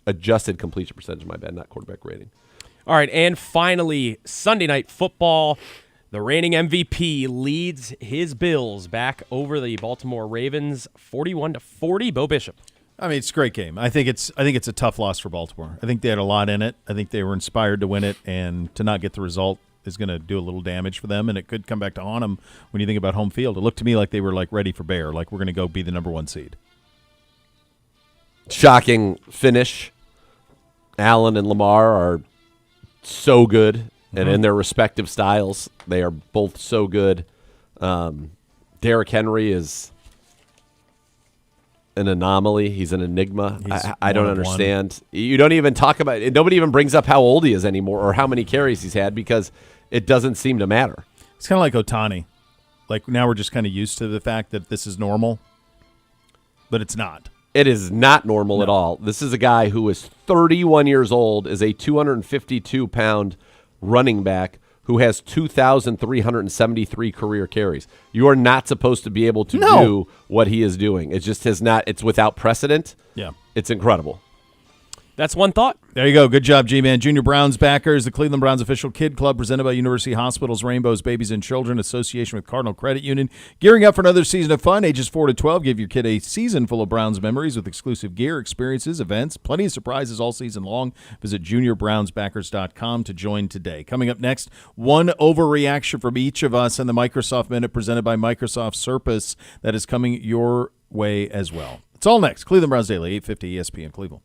adjusted completion percentage, my bad, not quarterback rating. All right, and finally, Sunday Night Football. The reigning MVP leads his Bills back over the Baltimore Ravens 41-40. Bo Bishop. I mean, it's a great game. I think it's a tough loss for Baltimore. I think they had a lot in it. I think they were inspired to win it, and to not get the result is going to do a little damage for them, and it could come back to haunt them when you think about home field. It looked to me like they were ready for bear, like we're going to go be the number 1 seed. Shocking finish. Allen and Lamar are so good, and in their respective styles, they are both so good. Derrick Henry is an anomaly. He's an enigma. I don't understand. You don't even talk about it. Nobody even brings up how old he is anymore or how many carries he's had because it doesn't seem to matter. It's kind of like Ohtani. Like now we're just kind of used to the fact that this is normal, but it's not. It is not normal at all. This is a guy who is 31 years old, is a 252-pound running back who has 2,373 career carries. You are not supposed to be able to do what he is doing. It just has not. It's without precedent. Yeah. It's incredible. That's one thought. There you go. Good job, G-Man. Junior Browns backers, the Cleveland Browns official kid club presented by University Hospitals, Rainbows, Babies, and Children, association with Cardinal Credit Union. Gearing up for another season of fun, ages 4 to 12. Give your kid a season full of Browns memories with exclusive gear, experiences, events, plenty of surprises all season long. Visit juniorbrownsbackers.com to join today. Coming up next, one overreaction from each of us and the Microsoft Minute presented by Microsoft Surface that is coming your way as well. It's all next. Cleveland Browns Daily, 850 ESPN Cleveland.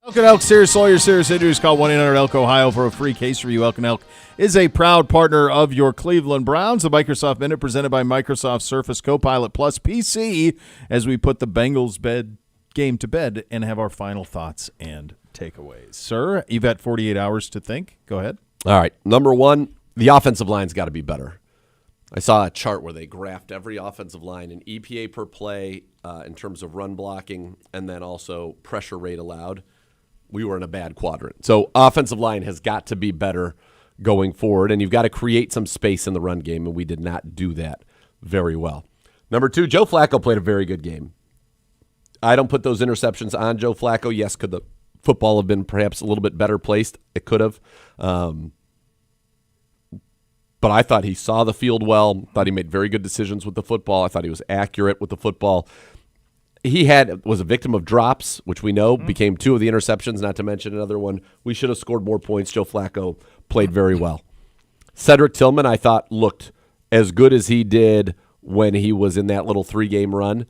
Elk and Elk, serious lawyer, serious injuries. Call 1-800-ELK Ohio for a free case review. Elk and Elk is a proud partner of your Cleveland Browns. The Microsoft Minute presented by Microsoft Surface Copilot Plus PC as we put the Bengals game to bed and have our final thoughts and takeaways. Sir, you've had 48 hours to think. Go ahead. All right. Number one, the offensive line's got to be better. I saw a chart where they graphed every offensive line in EPA per play in terms of run blocking and then also pressure rate allowed. We were in a bad quadrant. So offensive line has got to be better going forward, and you've got to create some space in the run game, and we did not do that very well. Number two, Joe Flacco played a very good game. I don't put those interceptions on Joe Flacco. Yes, could the football have been perhaps a little bit better placed? It could have. But I thought he saw the field well, thought he made very good decisions with the football. I thought he was accurate with the football. He was a victim of drops, which we know became two of the interceptions, not to mention another one. We should have scored more points. Joe Flacco played very well. Cedric Tillman, I thought, looked as good as he did when he was in that little 3-game run.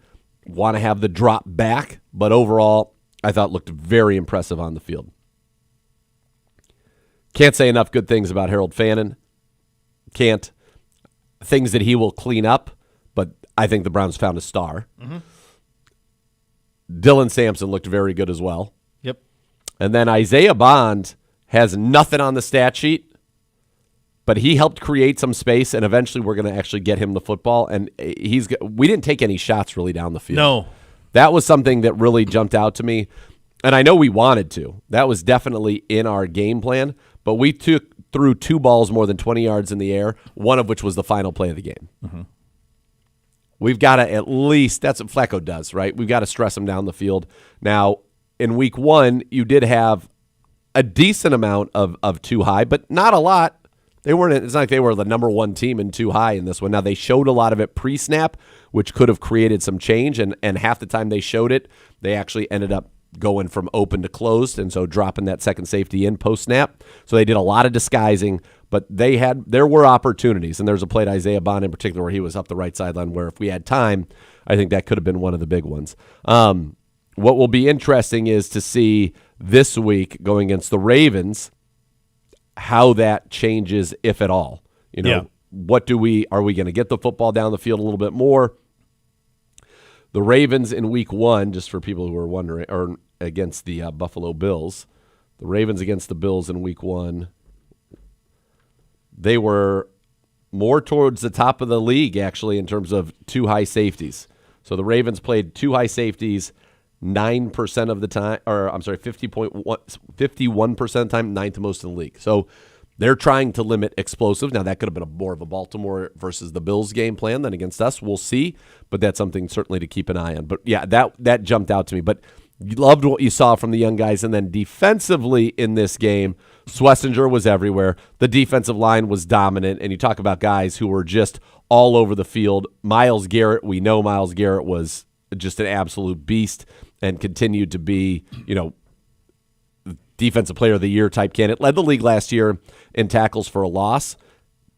Want to have the drop back, but overall, I thought looked very impressive on the field. Can't say enough good things about Harold Fannin. Can't. Things that he will clean up, but I think the Browns found a star. Mm-hmm. Dylan Sampson looked very good as well. Yep. And then Isaiah Bond has nothing on the stat sheet, but he helped create some space, and eventually we're going to actually get him the football. And we didn't take any shots really down the field. No. That was something that really jumped out to me, and I know we wanted to. That was definitely in our game plan, but we threw 2 balls more than 20 yards in the air, one of which was the final play of the game. Mm-hmm. We've got to at least, that's what Flacco does, right? We've got to stress him down the field. Now, in week 1, you did have a decent amount of too high, but not a lot. It's not like they were the number 1 team in too high in this one. Now, they showed a lot of it pre-snap, which could have created some change, and half the time they showed it, they actually ended up going from open to closed, and so dropping that second safety in post-snap. So they did a lot of disguising, but there were opportunities, and there's a play to Isaiah Bond in particular where he was up the right sideline where if we had time, I think that could have been one of the big ones. What will be interesting is to see this week going against the Ravens how that changes, if at all. What are we going to get the football down the field a little bit more? The Ravens in week 1, just for people who are wondering, or against the Buffalo Bills, the Ravens against the Bills in week 1, they were more towards the top of the league, actually, in terms of 2 high safeties. So the Ravens played 2 high safeties 9% of the time, or I'm sorry, 51% of the time, 9th most in the league. So they're trying to limit explosive. Now, that could have been more of a Baltimore versus the Bills game plan than against us. We'll see, but that's something certainly to keep an eye on. But, yeah, that jumped out to me. But you loved what you saw from the young guys. And then defensively in this game, Schlesinger was everywhere. The defensive line was dominant. And you talk about guys who were just all over the field. Myles Garrett, we know Myles Garrett was just an absolute beast and continued to be, Defensive Player of the Year type candidate. Led the league last year in tackles for a loss.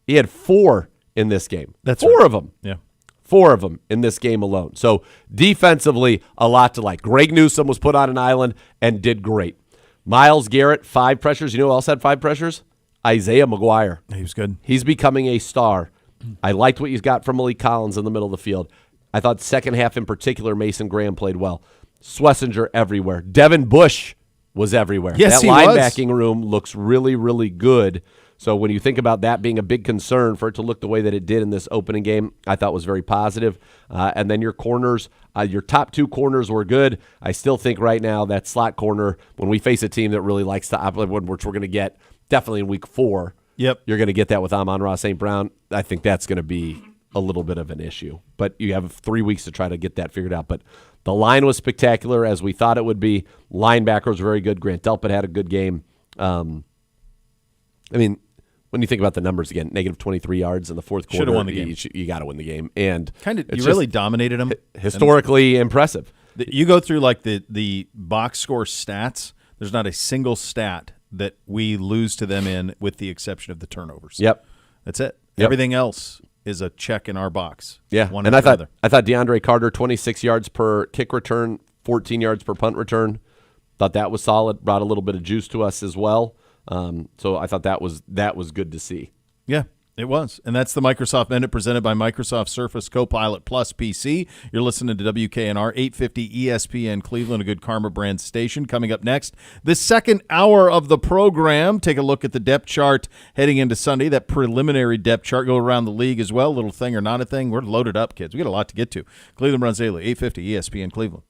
He had 4 in this game. That's 4 right. of them. Yeah. 4 of them in this game alone. So defensively, a lot to like. Greg Newsome was put on an island and did great. Myles Garrett, 5 pressures. You know who else had 5 pressures? Isaiah McGuire. He was good. He's becoming a star. I liked what he's got from Malik Collins in the middle of the field. I thought second half in particular, Mason Graham played well. Schlesinger everywhere. Devin Bush was everywhere. Yes, that he linebacking room looks really, really good. So when you think about that being a big concern for it to look the way that it did in this opening game, I thought was very positive. And then your corners, your top 2 corners were good. I still think right now that slot corner, when we face a team that really likes to operate, which we're going to get definitely in week 4, yep, you're going to get that with Amon-Ra St. Brown. I think that's going to be a little bit of an issue. But you have 3 weeks to try to get that figured out. But the line was spectacular, as we thought it would be. Linebacker was very good. Grant Delpit had a good game. When you think about the numbers again, negative 23 yards in the fourth quarter. Should have won the game. You got to win the game. And you really dominated them. Historically impressive. You go through like the box score stats. There's not a single stat that we lose to them in, with the exception of the turnovers. Yep. That's it. Yep. Everything else is a check in our box. Yeah, and I thought DeAndre Carter, 26 yards per kick return, 14 yards per punt return. Thought that was solid. Brought a little bit of juice to us as well. So I thought that was good to see. Yeah, it was. And that's the Microsoft Minute presented by Microsoft Surface Copilot Plus PC. You're listening to WKNR 850 ESPN Cleveland, a good Karma brand station. Coming up next, the second hour of the program. Take a look at the depth chart heading into Sunday, that preliminary depth chart. Go around the league as well, little thing or not a thing. We're loaded up, kids. We got a lot to get to. Cleveland runs daily, 850 ESPN Cleveland.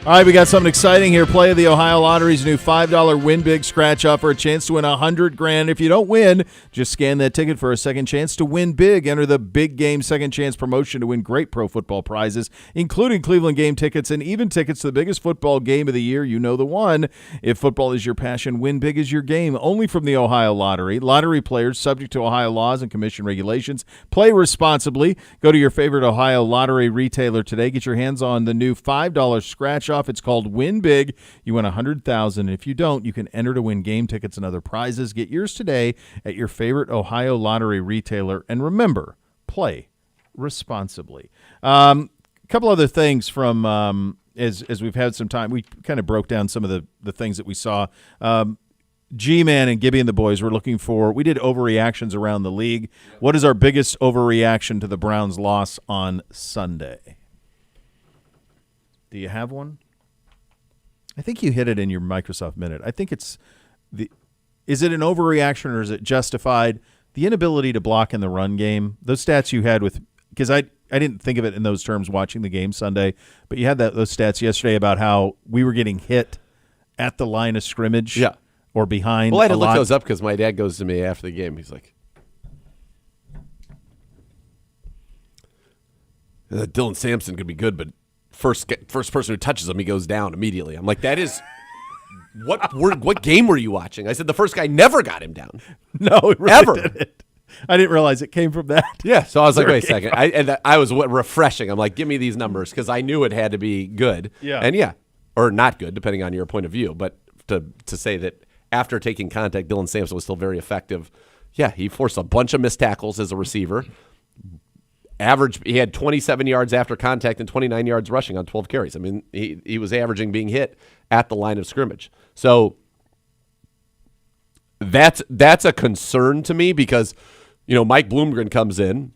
All right, we got something exciting here. Play of the Ohio Lottery's new $5 Win Big scratch off for a chance to win $100,000. If you don't win, just scan that ticket for a second chance to win big. Enter the Big Game Second Chance promotion to win great pro football prizes, including Cleveland game tickets and even tickets to the biggest football game of the year. You know the one. If football is your passion, Win Big is your game. Only from the Ohio Lottery. Lottery players subject to Ohio laws and commission regulations. Play responsibly. Go to your favorite Ohio Lottery retailer today. Get your hands on the new $5 scratch off. It's called Win Big. You win $100,000. If you don't, you can enter to win game tickets and other prizes. Get yours today at your favorite Ohio Lottery retailer. And remember, play responsibly. A couple other things from as we've had some time. We kind of broke down some of the things that we saw. G-Man and Gibby and the boys were looking for. We did overreactions around the league. What is our biggest overreaction to the Browns' loss on Sunday? Do you have one? I think you hit it in your Microsoft Minute. I think it's is it an overreaction or is it justified? The inability to block in the run game, those stats you had because I didn't think of it in those terms watching the game Sunday, but you had those stats yesterday about how we were getting hit at the line of scrimmage or behind. Well, I had to look those up because my dad goes to me after the game. He's like, Dylan Sampson could be good, but first person who touches him, he goes down immediately. I'm like, that is what game were you watching? I said the first guy never got him down. No, it really ever. Didn't. I didn't realize it came from that. Yeah, so I was like, wait a second. I was refreshing. I'm like, give me these numbers because I knew it had to be good. Yeah. And or not good, depending on your point of view. But to say that after taking contact, Dylan Sampson was still very effective. Yeah, he forced a bunch of missed tackles as a receiver. He had 27 yards after contact and 29 yards rushing on 12 carries. I mean, he was averaging being hit at the line of scrimmage. So that's a concern to me because, Mike Bloomgren comes in,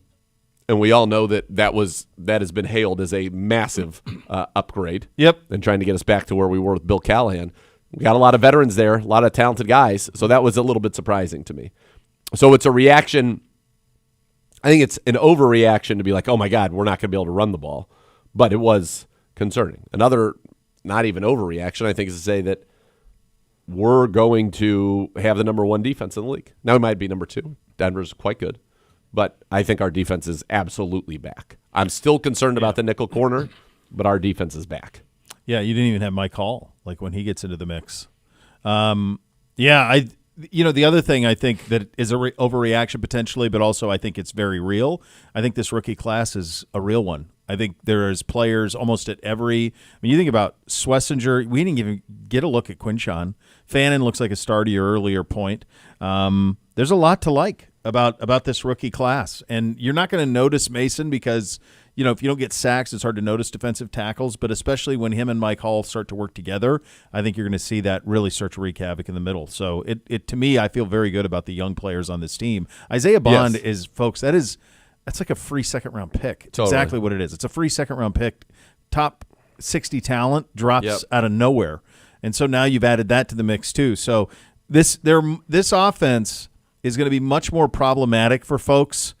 and we all know that has been hailed as a massive upgrade. Yep. And trying to get us back to where we were with Bill Callahan. We got a lot of veterans there, a lot of talented guys. So that was a little bit surprising to me. So it's a reaction. I think it's an overreaction to be like, oh, my God, we're not going to be able to run the ball. But it was concerning. Another not even overreaction, I think, is to say that we're going to have the number one defense in the league. Now we might be number two. Denver's quite good. But I think our defense is absolutely back. I'm still concerned about the nickel corner, but our defense is back. Yeah, you didn't even have Mike Hall, like when he gets into the mix. The other thing I think that is a overreaction potentially, but also I think it's very real. I think this rookie class is a real one. I think there's players almost at every – you think about Schlesinger. We didn't even get a look at Quinshon. Fannin looks like a star to your earlier point. There's a lot to like about this rookie class. And you're not going to notice Mason because – if you don't get sacks, it's hard to notice defensive tackles, but especially when him and Mike Hall start to work together, I think you're going to see that really start to wreak havoc in the middle. So it to me, I feel very good about the young players on this team. Isaiah Bond is, folks, that's like a free second-round pick. It's exactly what it is. It's a free second-round pick. Top 60 talent drops out of nowhere. And so now you've added that to the mix too. So this offense is going to be much more problematic for folks.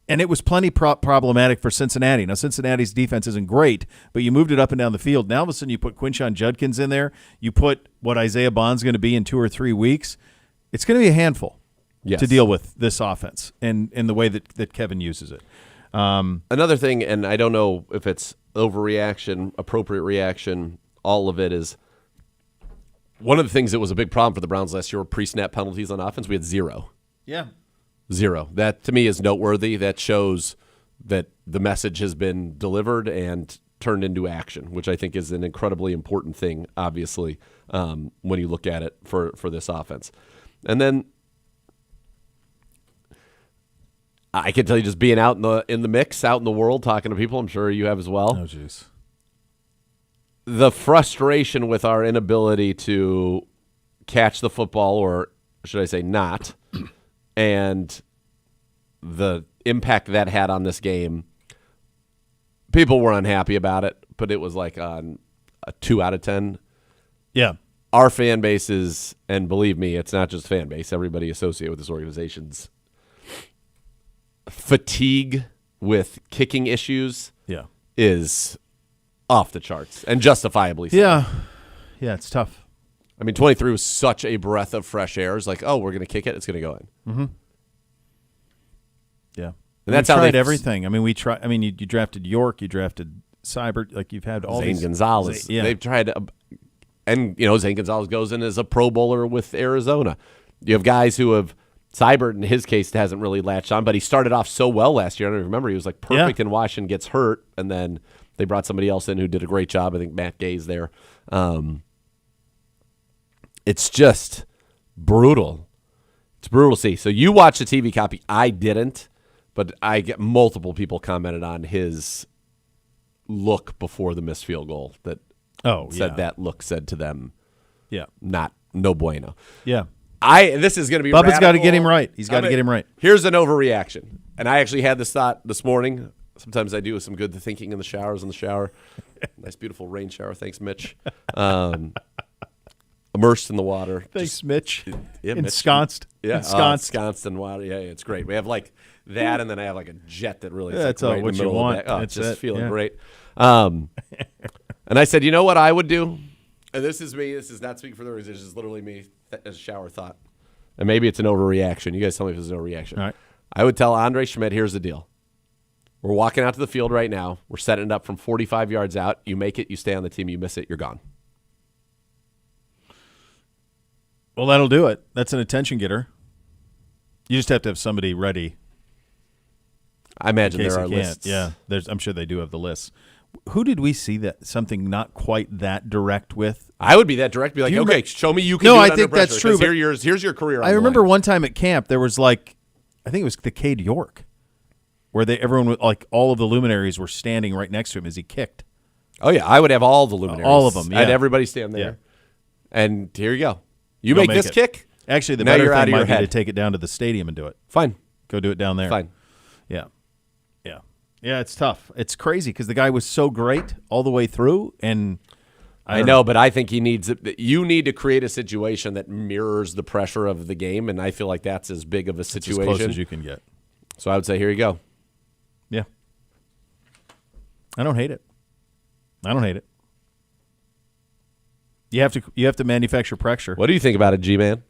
And it was plenty problematic for Cincinnati. Now, Cincinnati's defense isn't great, but you moved it up and down the field. Now, all of a sudden, you put Quinshon Judkins in there. You put what Isaiah Bond's going to be in 2 or 3 weeks. It's going to be a handful to deal with this offense and the way that Kevin uses it. Another thing, and I don't know if it's overreaction, appropriate reaction, all of it is one of the things that was a big problem for the Browns last year were pre-snap penalties on offense. We had 0. Yeah. 0. That, to me, is noteworthy. That shows that the message has been delivered and turned into action, which I think is an incredibly important thing, obviously, when you look at it for this offense. And then I can tell you, just being out in the mix, out in the world, talking to people, I'm sure you have as well. Oh, jeez. The frustration with our inability to catch the football, or should I say not, and the impact that had on this game, people were unhappy about it, but it was like on a 2 out of 10. Yeah. Our fan base is, and believe me, it's not just fan base, everybody associated with this organization's fatigue with kicking issues is off the charts and justifiably so. Yeah. Yeah, it's tough. I mean, 23 was such a breath of fresh air. It's like, oh, we're going to kick it. It's going to go in. Mm-hmm. Yeah. And that's we how tried they everything. I mean, you drafted York, you drafted Seibert, like you've had all Zane these. Gonzalez. Yeah. They've tried, and Zane Gonzalez goes in as a Pro Bowler with Arizona. You have guys who have Seibert in his case hasn't really latched on, but he started off so well last year. I don't remember he was like perfect in Washington, gets hurt, and then they brought somebody else in who did a great job. I think Matt Gay's there. It's just brutal. It's brutal to see. So you watched the TV copy. I didn't, but I get multiple people commented on his look before the missed field goal that that look said to them, no bueno. Yeah. This is going to be Bubba's got to radical. get him right. He's got to get him right. Here's an overreaction. And I actually had this thought this morning. Sometimes I do some good thinking in the shower. Nice, beautiful rain shower. Thanks, Mitch. Immersed in the water. Thanks, Mitch. Yeah, Ensconced. Yeah, Ensconced. in water. Yeah, it's great. We have like that, and then I have like a jet that really. That's like right what in the you middle want. Of the back. Oh, That's it's just it. feeling great. And I said, you know what I would do? And this is me. This is not speaking for the others. This is literally me as a shower thought. And maybe it's an overreaction. You guys tell me if it's an overreaction. All right. I would tell Andre Schmidt, here's the deal. We're walking out to the field right now. We're setting it up from 45 yards out. You make it, you stay on the team. You miss it, you're gone. Well, that'll do it. That's an attention getter. You just have to have somebody ready. I imagine in case there are you can't. lists. Yeah, I'm sure they do have the lists. Who did we see that something not quite that direct with? I would be that direct. Be like, Do you okay, remember- show me you can No, do it I under think pressure, that's true, 'cause but here's your career on I the remember line. one time at camp there was like, I think it was the Cade York, where everyone like all of the luminaries were standing right next to him as he kicked. Oh, yeah. I would have all the luminaries. All of them, yeah. I'd everybody stand there. Yeah. And here you go. You Go make make this it. kick? Actually, the Now better you're out thing of your might be to head. take it down to the stadium and do it. Fine. Go do it down there. Fine. Yeah. Yeah, it's tough. It's crazy because the guy was so great all the way through, and I know, but I think you need to create a situation that mirrors the pressure of the game, and I feel like that's as big of a it's as situation. close as you can get. So I would say, here you go. Yeah. I don't hate it. You have to manufacture pressure. What do you think about it, G-Man?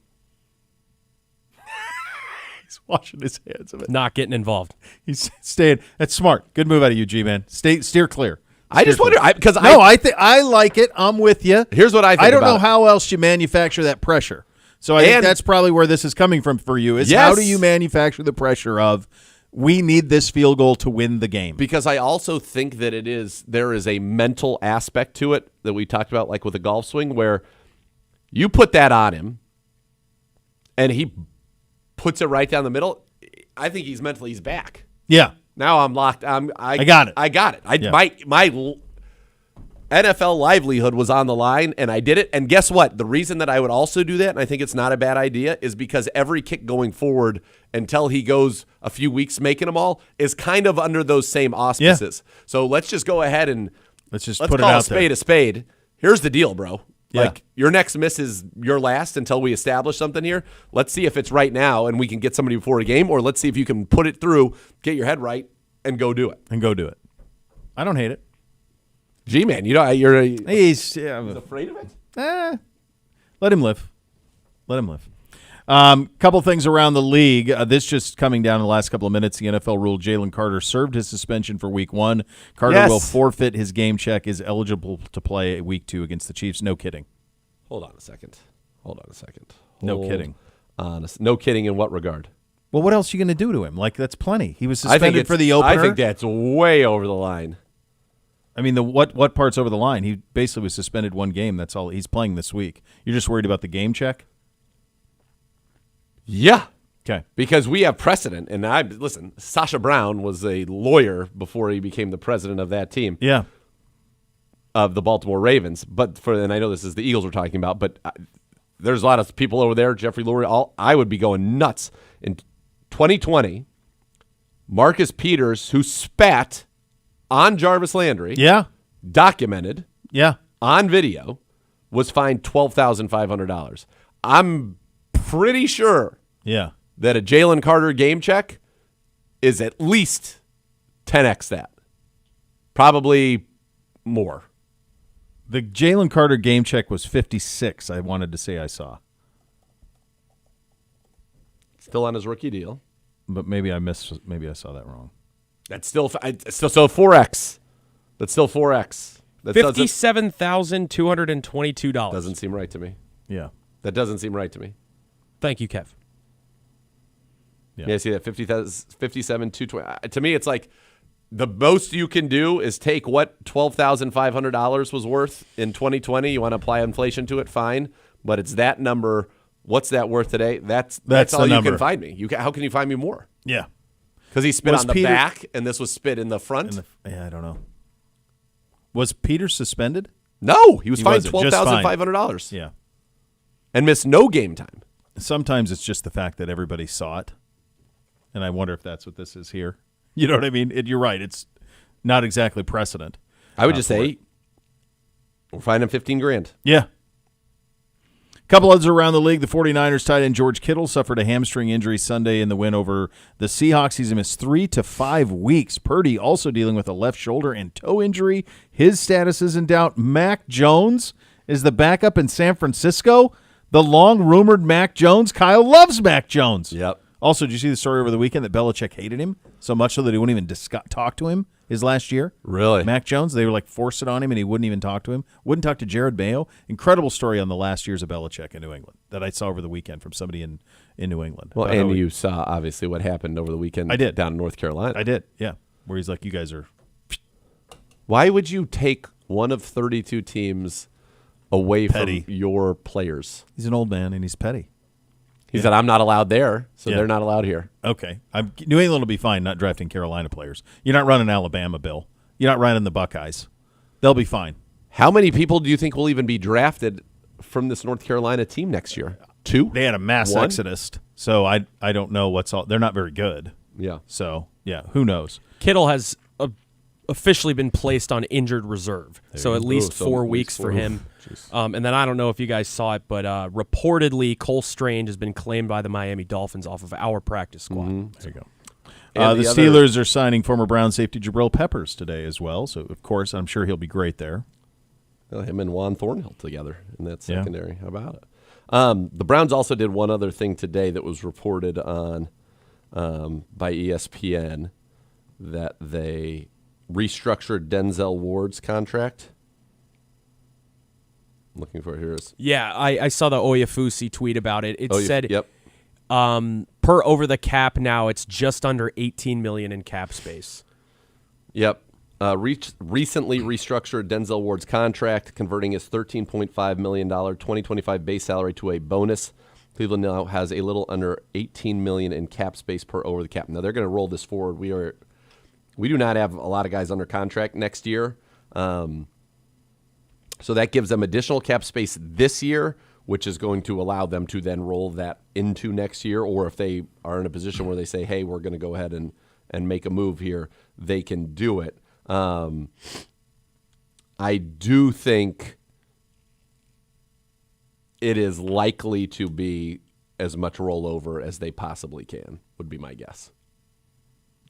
He's washing his hands of it. Not getting involved. He's staying. That's smart. Good move out of you, G-Man. Steer clear. I just wonder, because I think I like it. I'm with you. Here's what I think I don't about know it. how else you manufacture that pressure. So I think that's probably where this is coming from for you. Is how Yes. do you manufacture the pressure of we need this field goal to win the game? Because I also think that there is a mental aspect to it that we talked about, like with a golf swing, where you put that on him and he puts it right down the middle. I think he's back. Yeah. Now I'm locked. I got it. I got it. Yeah. My NFL livelihood was on the line, and I did it. And guess what? The reason that I would also do that, and I think it's not a bad idea, is because every kick going forward until he goes a few weeks making them all is kind of under those same auspices. So let's just go ahead and Let's call put it out a spade there. a spade. Here's the deal, bro. Yeah. Like, your next miss is your last until we establish something here. Let's see if it's right now and we can get somebody before a game, or let's see if you can put it through, get your head right, and go do it. I don't hate it. G-Man, you're He's afraid of it? let him live. Couple things around the league. This just coming down in the last couple of minutes. The NFL ruled Jalen Carter served his suspension for Week 1. Carter will forfeit his game check. Is eligible to play Week 2 against the Chiefs. No kidding. Hold on a second. No kidding. No kidding in what regard? Well, what else are you going to do to him? Like, that's plenty. He was suspended for the opener. I think that's way over the line. I mean, what part's over the line? He basically was suspended one game. That's all. He's playing this week. You're just worried about the game check? Yeah. Okay. Because we have precedent. And listen, Sacha Brown was a lawyer before he became the president of that team. Yeah. Of the Baltimore Ravens. And I know this is the Eagles we're talking about, but there's a lot of people over there, Jeffrey Lurie, I would be going nuts. In 2020, Marcus Peters, who spat on Jarvis Landry, documented on video, was fined $12,500. I'm pretty sure that a Jalen Carter game check is at least 10x that. Probably more. The Jalen Carter game check was 56. I wanted to say I saw, Still on his rookie deal. but maybe I missed. Maybe I saw that wrong. That's still so 4x. That's still 4x. That $57,222. doesn't seem right to me. Yeah. That doesn't seem right to me. Thank you, Kev. Yeah, see that 57 220. To me, it's like the most you can do is take what $12,500 was worth in 2020. You want to apply inflation to it, fine, but it's that number. What's that worth today? That's all the you number. can find me. How can you find me more? Yeah. Because he spit Was on the Peter- back, and this was spit in the front. Yeah, I don't know. Was Peter suspended? No, he was He fined wasn't, just fined. $12,500 Yeah. and missed no game time. Sometimes it's just the fact that everybody saw it, and I wonder if that's what this is here. You know what I mean? You're right. It's not exactly precedent. I would just for say it. we're fining him $15,000. Yeah. Couple others around the league. The 49ers tight end George Kittle suffered a hamstring injury Sunday in the win over the Seahawks. He's missed 3 to 5 weeks. Purdy also dealing with a left shoulder and toe injury. His status is in doubt. Mac Jones is the backup in San Francisco. The long-rumored Mac Jones. Kyle loves Mac Jones. Yep. Also, did you see the story over the weekend that Belichick hated him so much so that he wouldn't even talk to him his last year? Really? Mac Jones, they were like forced it on him, and he wouldn't even talk to him. Wouldn't talk to Jared Mayo. Incredible story on the last years of Belichick in New England that I saw over the weekend from somebody in New England. Well, About how and he- you saw, obviously, what happened over the weekend I did. down in North Carolina. I did, yeah. Where he's like, you guys are Why would you take one of 32 teams away Petty. from your players? he's an old man, and he's petty. He said, I'm not allowed there, so Yeah. they're not allowed here. Okay. New England will be fine not drafting Carolina players. You're not running Alabama, Bill. You're not running the Buckeyes. They'll be fine. How many people do you think will even be drafted from this North Carolina team next year? 2? They had a mass One? exodus, so I don't know what's all. They're not very good. Yeah. So, yeah, who knows? Kittle has officially been placed on injured reserve, so at least so 4 at least weeks for 4. him. And then I don't know if you guys saw it, but reportedly Cole Strange has been claimed by the Miami Dolphins off of our practice squad. There you go. And The the other- Steelers are signing former Brown safety Jabril Peppers today as well. So, of course, I'm sure he'll be great there. Well, him and Juan Thornhill together in that Yeah. secondary. How about it? The Browns also did one other thing today that was reported on by ESPN, that they restructured Denzel Ward's contract. I'm looking for it here. Yeah, I saw the Oyafusi tweet about it. It said Yep. per over the cap now it's just under $18 million in cap space. Yep. Recently restructured Denzel Ward's contract, converting his $13.5 million 2025 base salary to a bonus. Cleveland now has a little under $18 million in cap space per over the cap. Now they're going to roll this forward. We do not have a lot of guys under contract next year. So that gives them additional cap space this year, which is going to allow them to then roll that into next year. Or if they are in a position where they say, hey, we're going to go ahead and make a move here, they can do it. I do think it is likely to be as much rollover as they possibly can, would be my guess.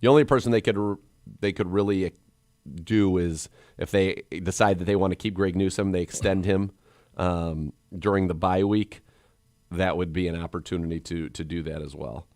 The only person they could really do is if they decide that they want to keep Greg Newsome, they extend him during the bye week. That would be an opportunity to do that as well.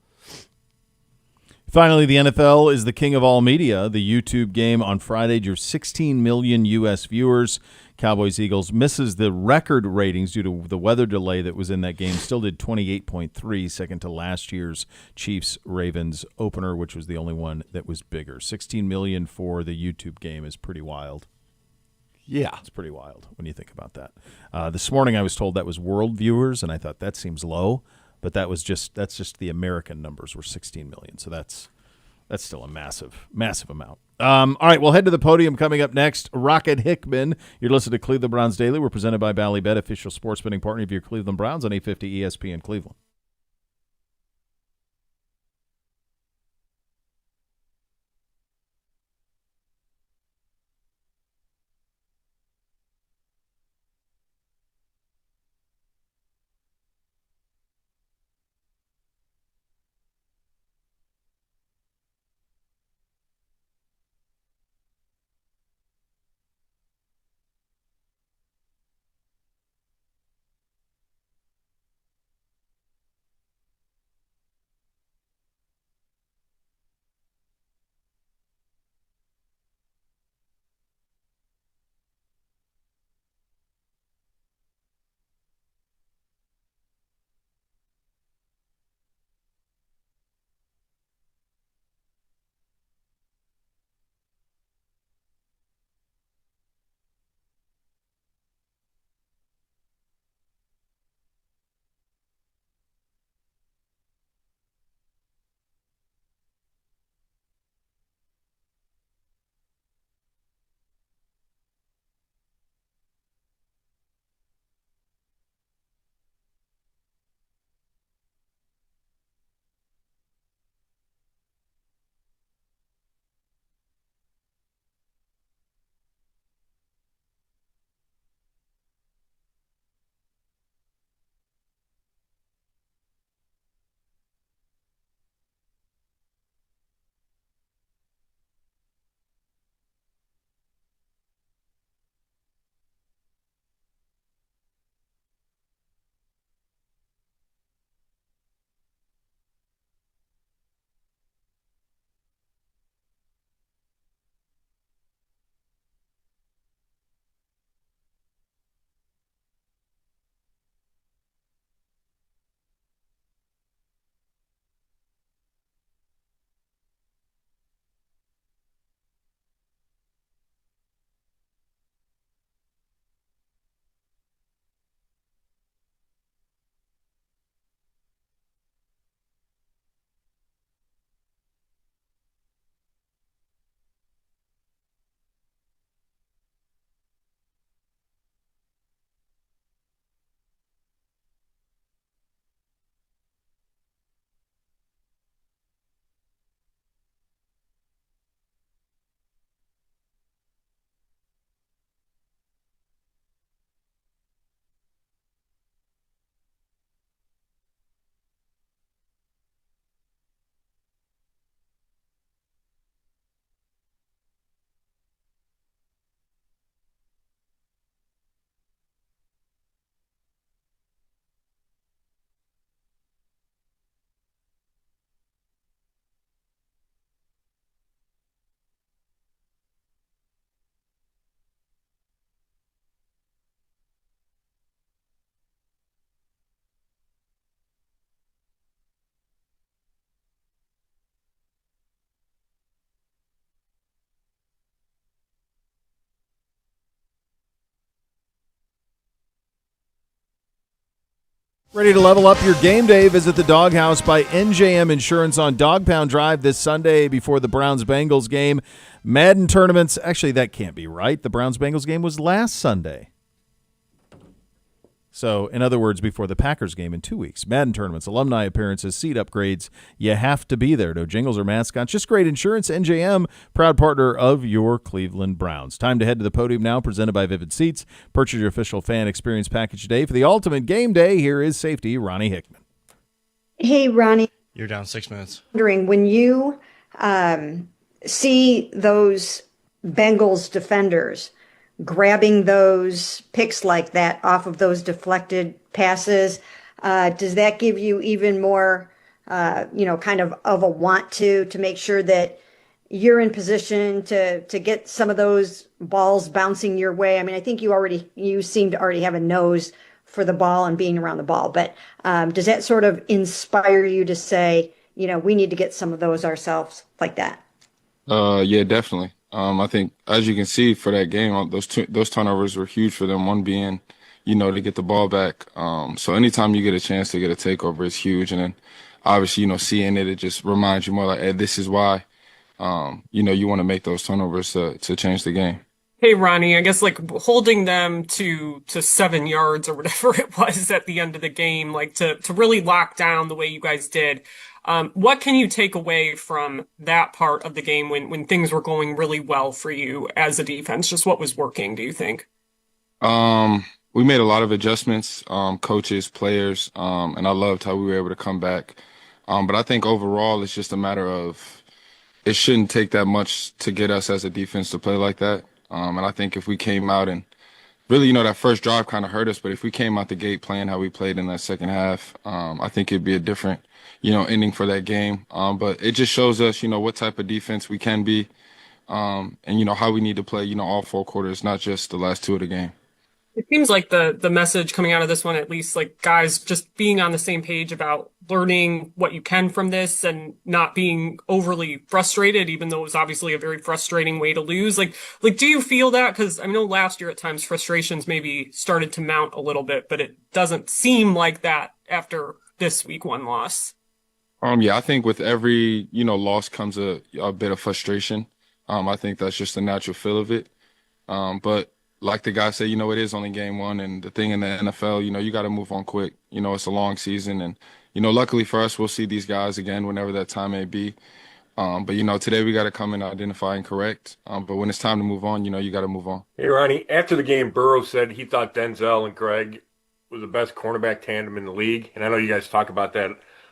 Finally, the NFL is the king of all media. The YouTube game on Friday drew 16 million U.S. viewers. Cowboys-Eagles misses the record ratings due to the weather delay that was in that game. Still did 28.3, second to last year's Chiefs-Ravens opener, which was the only one that was bigger. 16 million for the YouTube game is pretty wild. Yeah. It's pretty wild when you think about that. This morning I was told that was world viewers, and I thought that seems low. But that's just the American numbers were 16 million. So that's still a massive amount. All right, we'll head to the podium coming up next. Rocket Hickman. You're listening to Cleveland Browns Daily. We're presented by Ballybet, official sports betting partner of your Cleveland Browns on 850 ESPN Cleveland. Ready to level up your game day? Visit the Doghouse by NJM Insurance on Dog Pound Drive this Sunday before the Browns-Bengals game. Madden tournaments. Actually, that can't be right. The Browns-Bengals game was last Sunday. So, in other words, before the Packers game in 2 weeks. Madden tournaments, alumni appearances, seat upgrades. You have to be there. No jingles or mascots. Just great insurance. NJM, proud partner of your Cleveland Browns. Time to head to the podium now, presented by Vivid Seats. Purchase your official fan experience package today. For the ultimate game day, here is safety Ronnie Hickman. Hey, Ronnie. You're down 6 minutes. Wondering, when you see those Bengals defenders grabbing those picks like that off of those deflected passes, does that give you even more, kind of a want to make sure that you're in position to get some of those balls bouncing your way? I mean, I think you seem to already have a nose for the ball and being around the ball, but does that sort of inspire you to say, we need to get some of those ourselves like that? Yeah, definitely. I think, as you can see for that game, those turnovers were huge for them. One being, to get the ball back. So anytime you get a chance to get a takeover, it's huge. And then obviously, seeing it just reminds you more like, hey, this is why, you want to make those turnovers to change the game. Hey, Ronnie, I guess holding them to 7 yards or whatever it was at the end of the game, to really lock down the way you guys did. What can you take away from that part of the game when things were going really well for you as a defense? Just what was working, do you think? We made a lot of adjustments, coaches, players, and I loved how we were able to come back. But I think overall it's just a matter of it shouldn't take that much to get us as a defense to play like that. And I think if we came out and really, that first drive kind of hurt us, but if we came out the gate playing how we played in that second half, I think it'd be a different ending for that game. But it just shows us, what type of defense we can be, and, how we need to play, all 4 quarters, not just the last 2 of the game. It seems like the message coming out of this one, at least, guys just being on the same page about learning what you can from this and not being overly frustrated, even though it was obviously a very frustrating way to lose. Do you feel that? Because I know last year at times frustrations maybe started to mount a little bit, but it doesn't seem like that after this week 1 loss. Yeah, I think with every, loss comes a bit of frustration. I think that's just the natural feel of it. But like the guy said, it is only game 1, and the thing in the NFL, you got to move on quick. It's a long season, and, luckily for us, we'll see these guys again whenever that time may be. But, today we got to come and identify and correct. But when it's time to move on, you got to move on. Hey, Ronnie, after the game, Burrow said he thought Denzel and Greg was the best cornerback tandem in the league, and I know you guys talk about that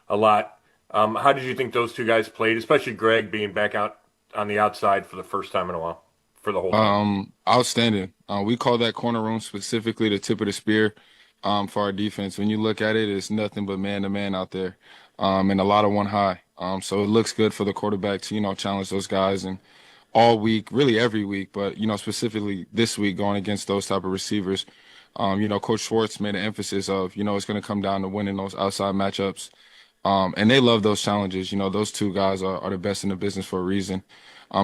a lot. How did you think those 2 guys played, especially Greg being back out on the outside for the first time in a while, for the whole time? Outstanding. We call that corner room specifically the tip of the spear for our defense. When you look at it, it's nothing but man-to-man out there, and a lot of one high. So it looks good for the quarterback to, challenge those guys. And all week, really every week, but, specifically this week going against those type of receivers, Coach Schwartz made an emphasis of, it's going to come down to winning those outside matchups. And they love those challenges. Those 2 guys are the best in the business for a reason.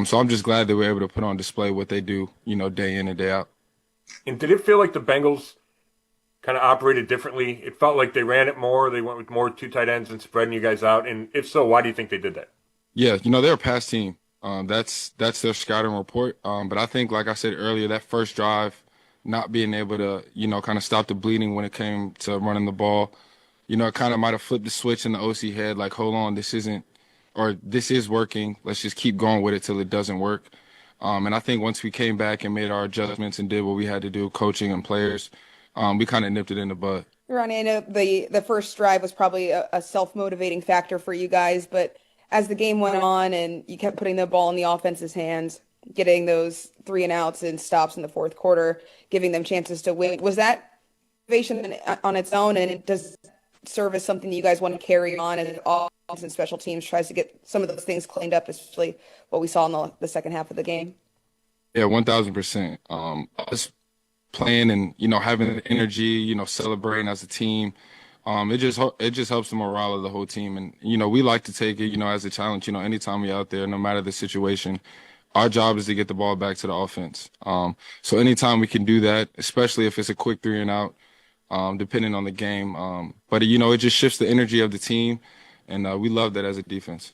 So I'm just glad that we're able to put on display what they do, day in and day out. And did it feel like the Bengals kind of operated differently? It felt like they ran it more. They went with more 2 tight ends and spreading you guys out. And if so, why do you think they did that? Yeah, they're a pass team. That's their scouting report. But I think, like I said earlier, that first drive, not being able to, kind of stop the bleeding when it came to running the ball, it kind of might have flipped the switch in the OC head, like, hold on, this is working. Let's just keep going with it till it doesn't work. And I think once we came back and made our adjustments and did what we had to do, coaching and players, we kind of nipped it in the bud. Ronnie, I know the first drive was probably a self-motivating factor for you guys, but as the game went on and you kept putting the ball in the offense's hands, getting those 3 and outs and stops in the 4th quarter, giving them chances to win, was that motivation on its own, and it does serve as something that you guys want to carry on as offense and special teams tries to get some of those things cleaned up, especially what we saw in the second half of the game? Yeah, 1,000%. Us playing and, having the energy, celebrating as a team, it just helps the morale of the whole team. And, we like to take it, as a challenge, anytime we're out there, no matter the situation, our job is to get the ball back to the offense. So anytime we can do that, especially if it's a quick 3 and out, depending on the game. But it just shifts the energy of the team, and we love that as a defense.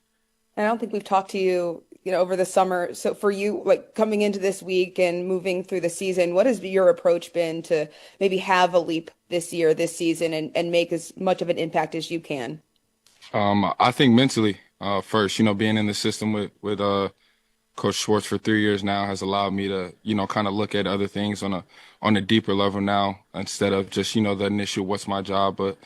And I don't think we've talked to you, over the summer. So for you, like coming into this week and moving through the season, what has your approach been to maybe have a leap this year, this season, and make as much of an impact as you can? I think mentally, first, being in the system with Coach Schwartz for 3 years now has allowed me to, kind of look at other things on a deeper level now instead of just, the initial what's my job, but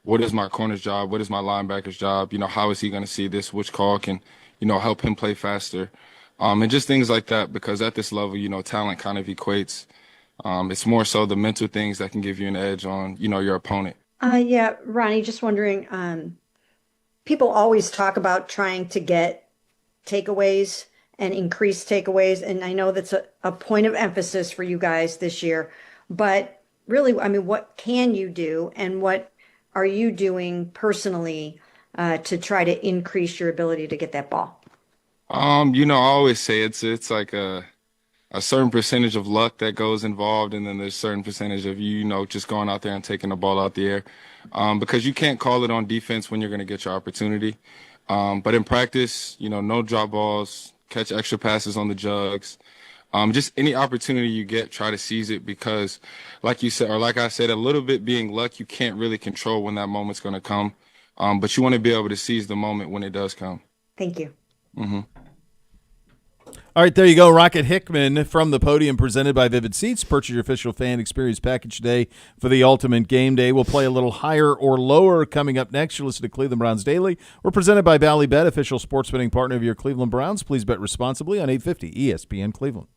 what is my corner's job? What is my linebacker's job? How is he going to see this? Which call can, help him play faster? And just things like that, because at this level, talent kind of equates. It's more so the mental things that can give you an edge on, your opponent. Yeah, Ronnie, just wondering, people always talk about trying to get takeaways and increase takeaways, and I know that's a point of emphasis for you guys this year. But really, I mean, what can you do, and what are you doing personally to try to increase your ability to get that ball? I always say it's like a certain percentage of luck that goes involved, and then there's a certain percentage of just going out there and taking the ball out the air, because you can't call it on defense when you're going to get your opportunity. But in practice, no drop balls, catch extra passes on the jugs. Just any opportunity you get, try to seize it because, like you said, or like I said, a little bit being luck, you can't really control when that moment's going to come. But you want to be able to seize the moment when it does come. Thank you. All right, there you go. Rocket Hickman from the podium, presented by Vivid Seats. Purchase your official fan experience package today for the ultimate game day. We'll play a little higher or lower coming up next. You'll listen to Cleveland Browns Daily. We're presented by Bally Bet, official sports betting partner of your Cleveland Browns. Please bet responsibly on 850 ESPN Cleveland.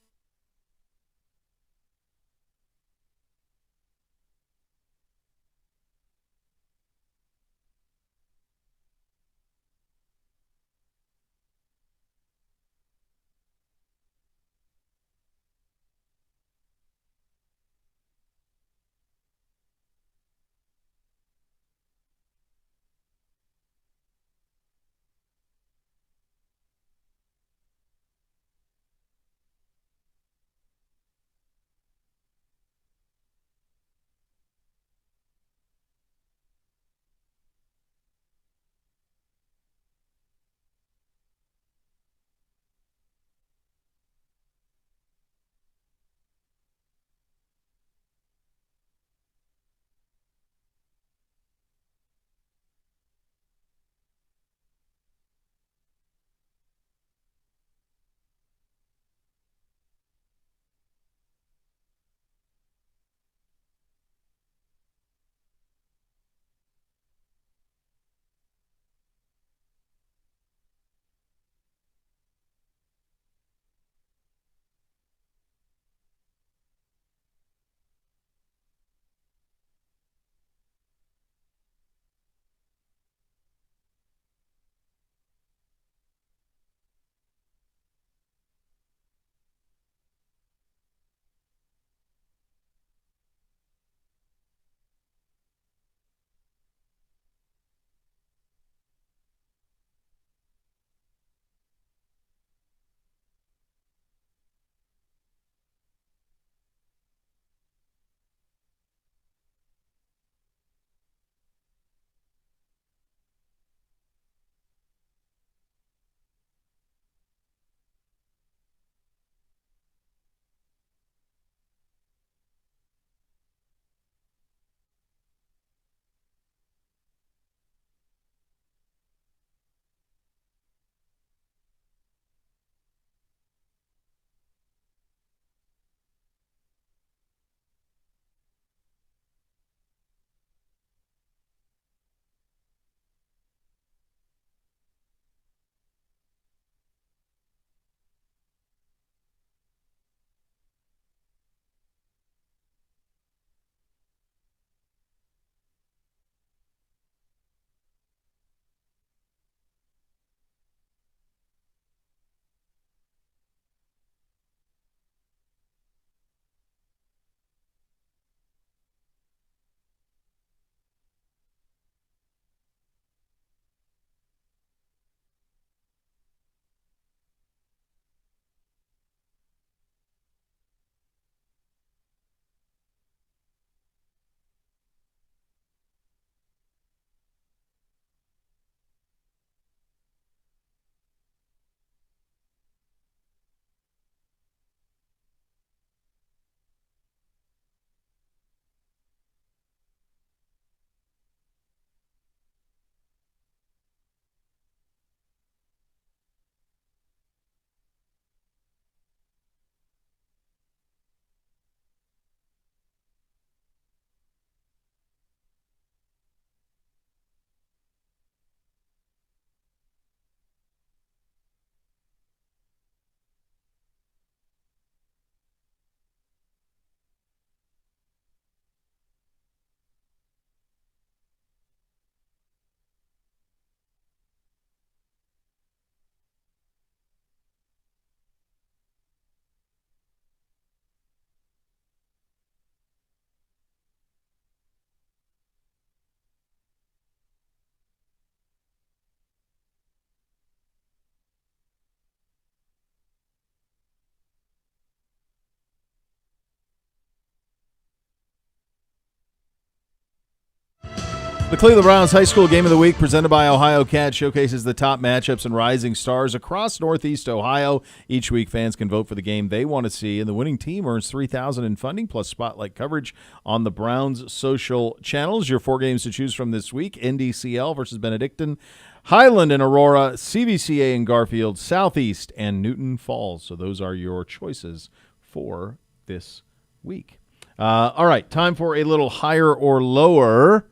The Cleveland Browns High School Game of the Week, presented by Ohio Cat, showcases the top matchups and rising stars across Northeast Ohio. Each week, fans can vote for the game they want to see, and the winning team earns $3,000 in funding plus spotlight coverage on the Browns' social channels. Your 4 games to choose from this week: NDCL versus Benedictine, Highland and Aurora, CVCA and Garfield, Southeast and Newton Falls. So those are your choices for this week. All right, time for a little higher or lower.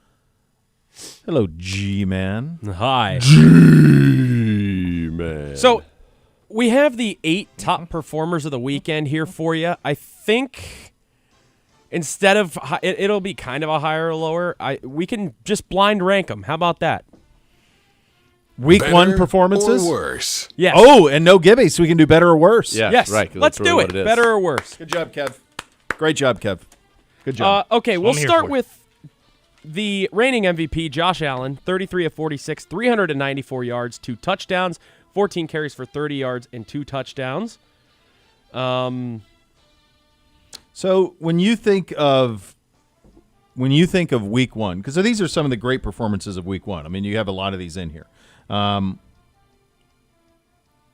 Hello, G-Man. Hi. G-Man. So we have the 8 top performers of the weekend here for you. I think instead of it'll be kind of a higher or lower. We can just blind rank them. How about that? Week Better 1 performances? or worse? Yes. Oh, and no Gibby, so we can do better or worse. Yeah, Yes. right. 'cause Let's that's do really it. what is. Better or worse? Good job, Kev. Great job, Kev. Good job. Okay, we'll I'm here start for it. with the reigning MVP, Josh Allen, 33 of 46, 394 yards, 2 touchdowns, 14 carries for 30 yards, and 2 touchdowns. So when you think of week 1, because these are some of the great performances of week 1. I mean, you have a lot of these in here.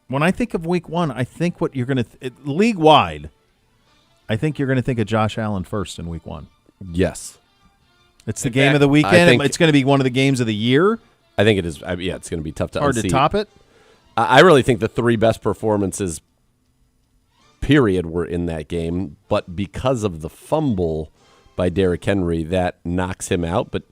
When I think of week 1, I think what you're going to league wide. I think you're going to think of Josh Allen first in week 1. Yes. It's the In game fact, of the I weekend. think- It's going to be one of the games of the year. I think it is. Yeah, it's going to be tough to Hard to unseat. top it. I really think the 3 best performances, period, were in that game. But because of the fumble by Derrick Henry, that knocks him out. But,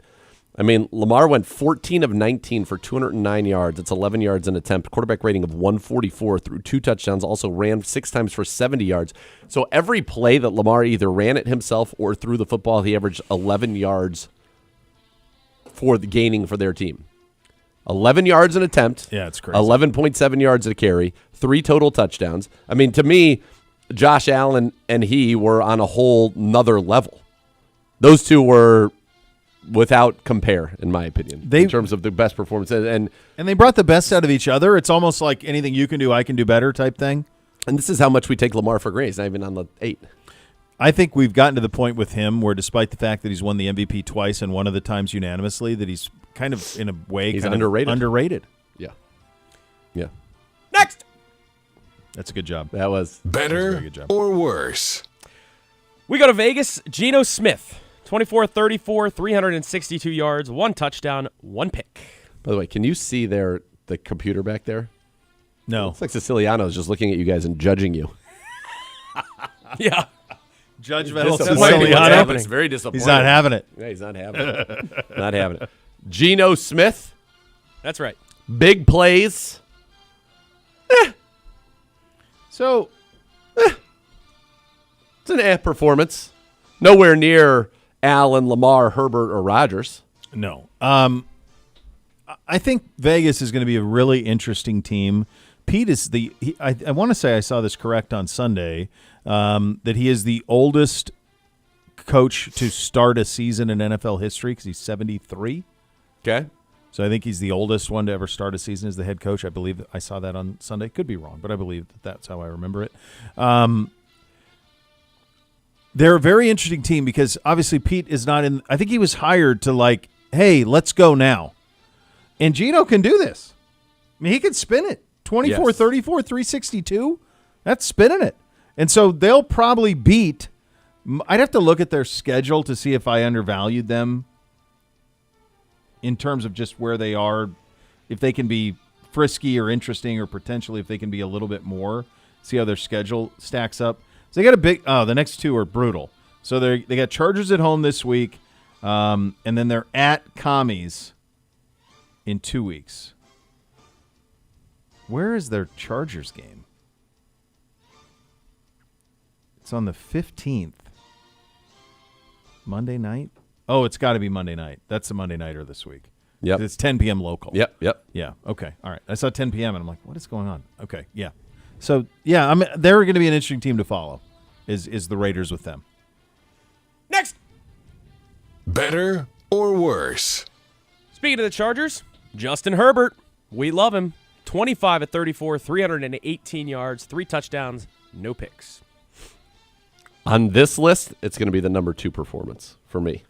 I mean, Lamar went 14 of 19 for 209 yards. It's 11 yards an attempt. Quarterback rating of 144, threw 2 touchdowns. Also ran 6 times for 70 yards. So every play that Lamar either ran it himself or threw the football, he averaged 11 yards for the gaining for their team. 11 yards an attempt. Yeah, it's crazy. 11.7 yards a carry, 3 total touchdowns. I mean, to me, Josh Allen and he were on a whole nother level. Those two were without compare, in my opinion, in terms of the best performance. And they brought the best out of each other. It's almost like anything you can do, I can do better type thing. And this is how much we take Lamar for granted. He's not even on the 8. I think we've gotten to the point with him where, despite the fact that he's won the MVP twice and one of the times unanimously, that he's kind of, in a way, He's kind underrated. of underrated. Yeah. Yeah. Next. That's a good job. That was Better very good job. or worse? We go to Vegas. Geno Smith, 24-34, 362 yards, 1 touchdown, 1 pick. By the way, can you see the computer back there? No. It's like Siciliano's just looking at you guys and judging you. Yeah. Judgmental Disappointing. Siciliano. It's very disappointing. He's not having it. Yeah, he's not having it. Not having it. Geno Smith, That's right. big plays. So, It's an performance. Nowhere near Allen, Lamar, Herbert, or Rodgers. no. I think Vegas is going to be a really interesting team. Pete is I want to say I saw this correct on Sunday, that he is the oldest coach to start a season in NFL history because he's 73. Okay. So I think he's the oldest one to ever start a season as the head coach. I believe I saw that on Sunday. Could be wrong, but I believe that's how I remember it. They're a very interesting team because obviously Pete is not in. I think he was hired to hey, let's go now. And Geno can do this. I mean, he can spin it. 24, Yes. 34, 362. That's spinning it. And so they'll probably beat. I'd have to look at their schedule to see if I undervalued them in terms of just where they are, if they can be frisky or interesting, or potentially if they can be a little bit more. See how their schedule stacks up. So they got the next 2 are brutal. So they got Chargers at home this week, and then they're at Commies in 2 weeks. Where is their Chargers game? It's on the 15th. Monday night? Oh, it's got to be Monday night. That's the Monday nighter this week. Yep. It's 10 p.m. local. Yep. Yeah. Okay. All right. I saw 10 p.m. and I'm like, what is going on? Okay. Yeah. So, yeah, they're going to be an interesting team to follow, is the Raiders with them. Next. Better or worse? Speaking of the Chargers, Justin Herbert. We love him. 25 at 34, 318 yards, 3 touchdowns, no picks. On this list, it's going to be the number 2 performance for me.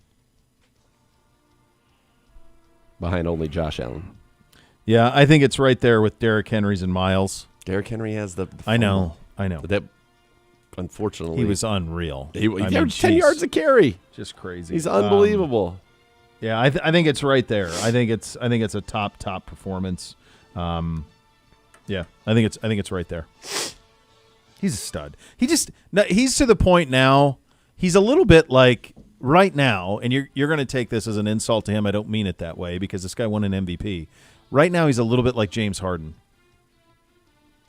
behind only Josh Allen. Yeah, I think it's right there with Derrick Henry's and Miles. Derrick Henry has the I know. But that, unfortunately, He was unreal. he averaged 10 yards a carry. Just crazy. He's unbelievable. Yeah, I think it's right there. I think it's a top performance. Yeah, I think it's right there. He's a stud. He's to the point now. He's a little bit like right now, and you're going to take this as an insult to him. I don't mean it that way because this guy won an MVP. Right now, he's a little bit like James Harden.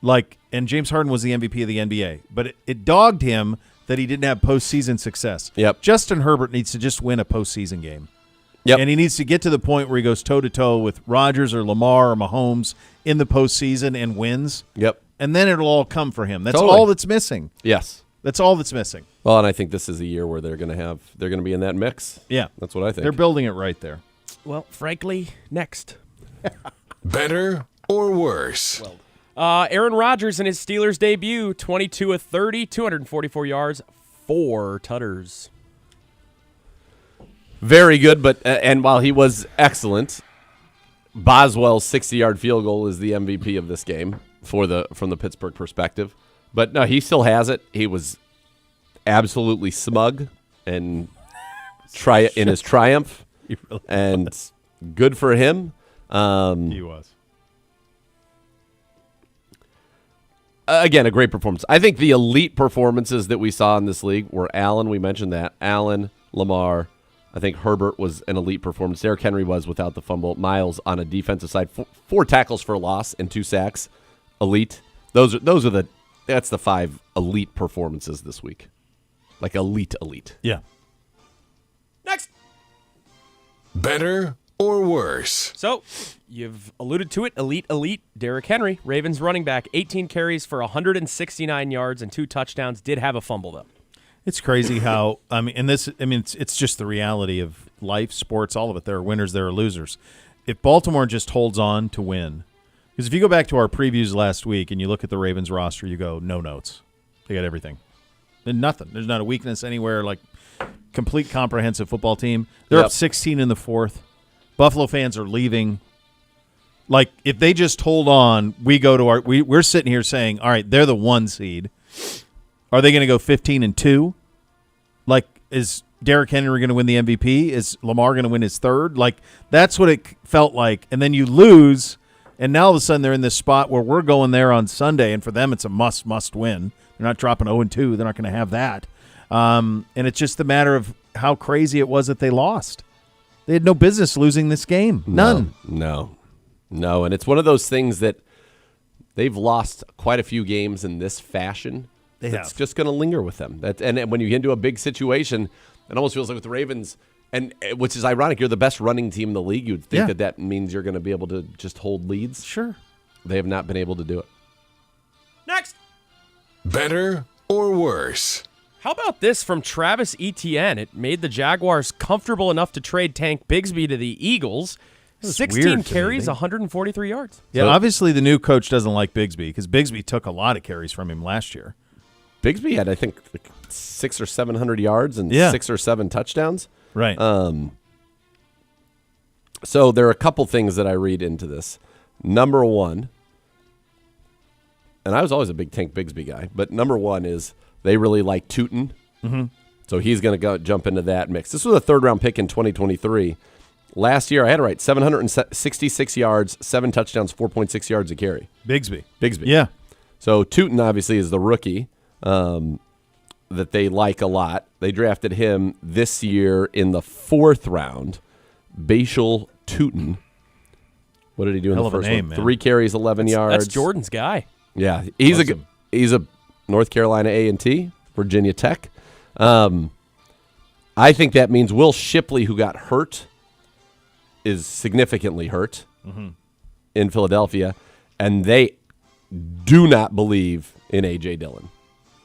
And James Harden was the MVP of the NBA, but it dogged him that he didn't have postseason success. Yep. Justin Herbert needs to just win a postseason game. Yep. And he needs to get to the point where he goes toe-to-toe with Rodgers or Lamar or Mahomes in the postseason and wins. Yep. And then it'll all come for him. That's Totally. all that's missing. Yes. That's all that's missing. Well, and I think this is a year where they're going to be in that mix. Yeah. That's what I think. They're building it right there. Well, frankly, next. Better or worse? Aaron Rodgers in his Steelers debut, 22 of 30, 244 yards, 4 tutters. Very good, but and while he was excellent, Boswell's 60-yard field goal is the MVP of this game from the Pittsburgh perspective. But no, he still has it. He was absolutely smug and in his triumph, and good for him. He was. Again, a great performance. I think the elite performances that we saw in this league were Allen. We mentioned that. Allen, Lamar. I think Herbert was an elite performance. Derrick Henry was without the fumble. Miles on a defensive side, 4 tackles for a loss and 2 sacks. Elite. That's the 5 elite performances this week. Like elite. Yeah. Next. Better or worse? So, you've alluded to it. Elite. Derrick Henry, Ravens running back, 18 carries for 169 yards and 2 touchdowns. Did have a fumble, though. It's crazy how it's just the reality of life, sports, all of it. There are winners, there are losers. If Baltimore just holds on to win, because if you go back to our previews last week and you look at the Ravens roster, you go, no notes. They got everything. And nothing. There's not a weakness anywhere. Like, complete comprehensive football team. They're up 16 in the 4th. Buffalo fans are leaving. Like, if they just hold on, we're sitting here saying, all right, they're the 1 seed. Are they going to go 15-2? Like, is Derrick Henry going to win the MVP? Is Lamar going to win his 3rd? Like, that's what it felt like. And then you lose, and now all of a sudden they're in this spot where we're going there on Sunday, and for them it's a must win. They're not dropping 0-2. They're not going to have that. And it's just a matter of how crazy it was that they lost. They had no business losing this game. None. No. And it's one of those things that they've lost quite a few games in this fashion. It's just going to linger with them. And when you get into a big situation, it almost feels like with the Ravens, and which is ironic. You're the best running team in the league. You'd think that means you're going to be able to just hold leads. Sure. They have not been able to do it. Next. Better or worse? How about this from Travis Etienne? It made the Jaguars comfortable enough to trade Tank Bigsby to the Eagles. 16 carries, 143 yards. Yeah, obviously the new coach doesn't like Bigsby because Bigsby took a lot of carries from him last year. Bigsby had, I think, 600 or 700 yards and 6 or 7 touchdowns. Right. So there are a couple things that I read into this. Number one, and I was always a big Tank Bigsby guy, but number one is they really like Tootin. Mm-hmm. So he's going to jump into that mix. This was a 3rd-round pick in 2023. Last year, I had it right, 766 yards, 7 touchdowns, 4.6 yards a carry. Bigsby. Yeah. So Tootin obviously is the rookie that they like a lot. They drafted him this year in the 4th round. Bashal Tootin. What did he do in the first name, one? man. 3 carries, 11 yards. That's Jordan's guy. Yeah, he's a North Carolina A&T, Virginia Tech. I think that means Will Shipley, who got hurt, is significantly hurt in Philadelphia, and they do not believe in A.J. Dillon.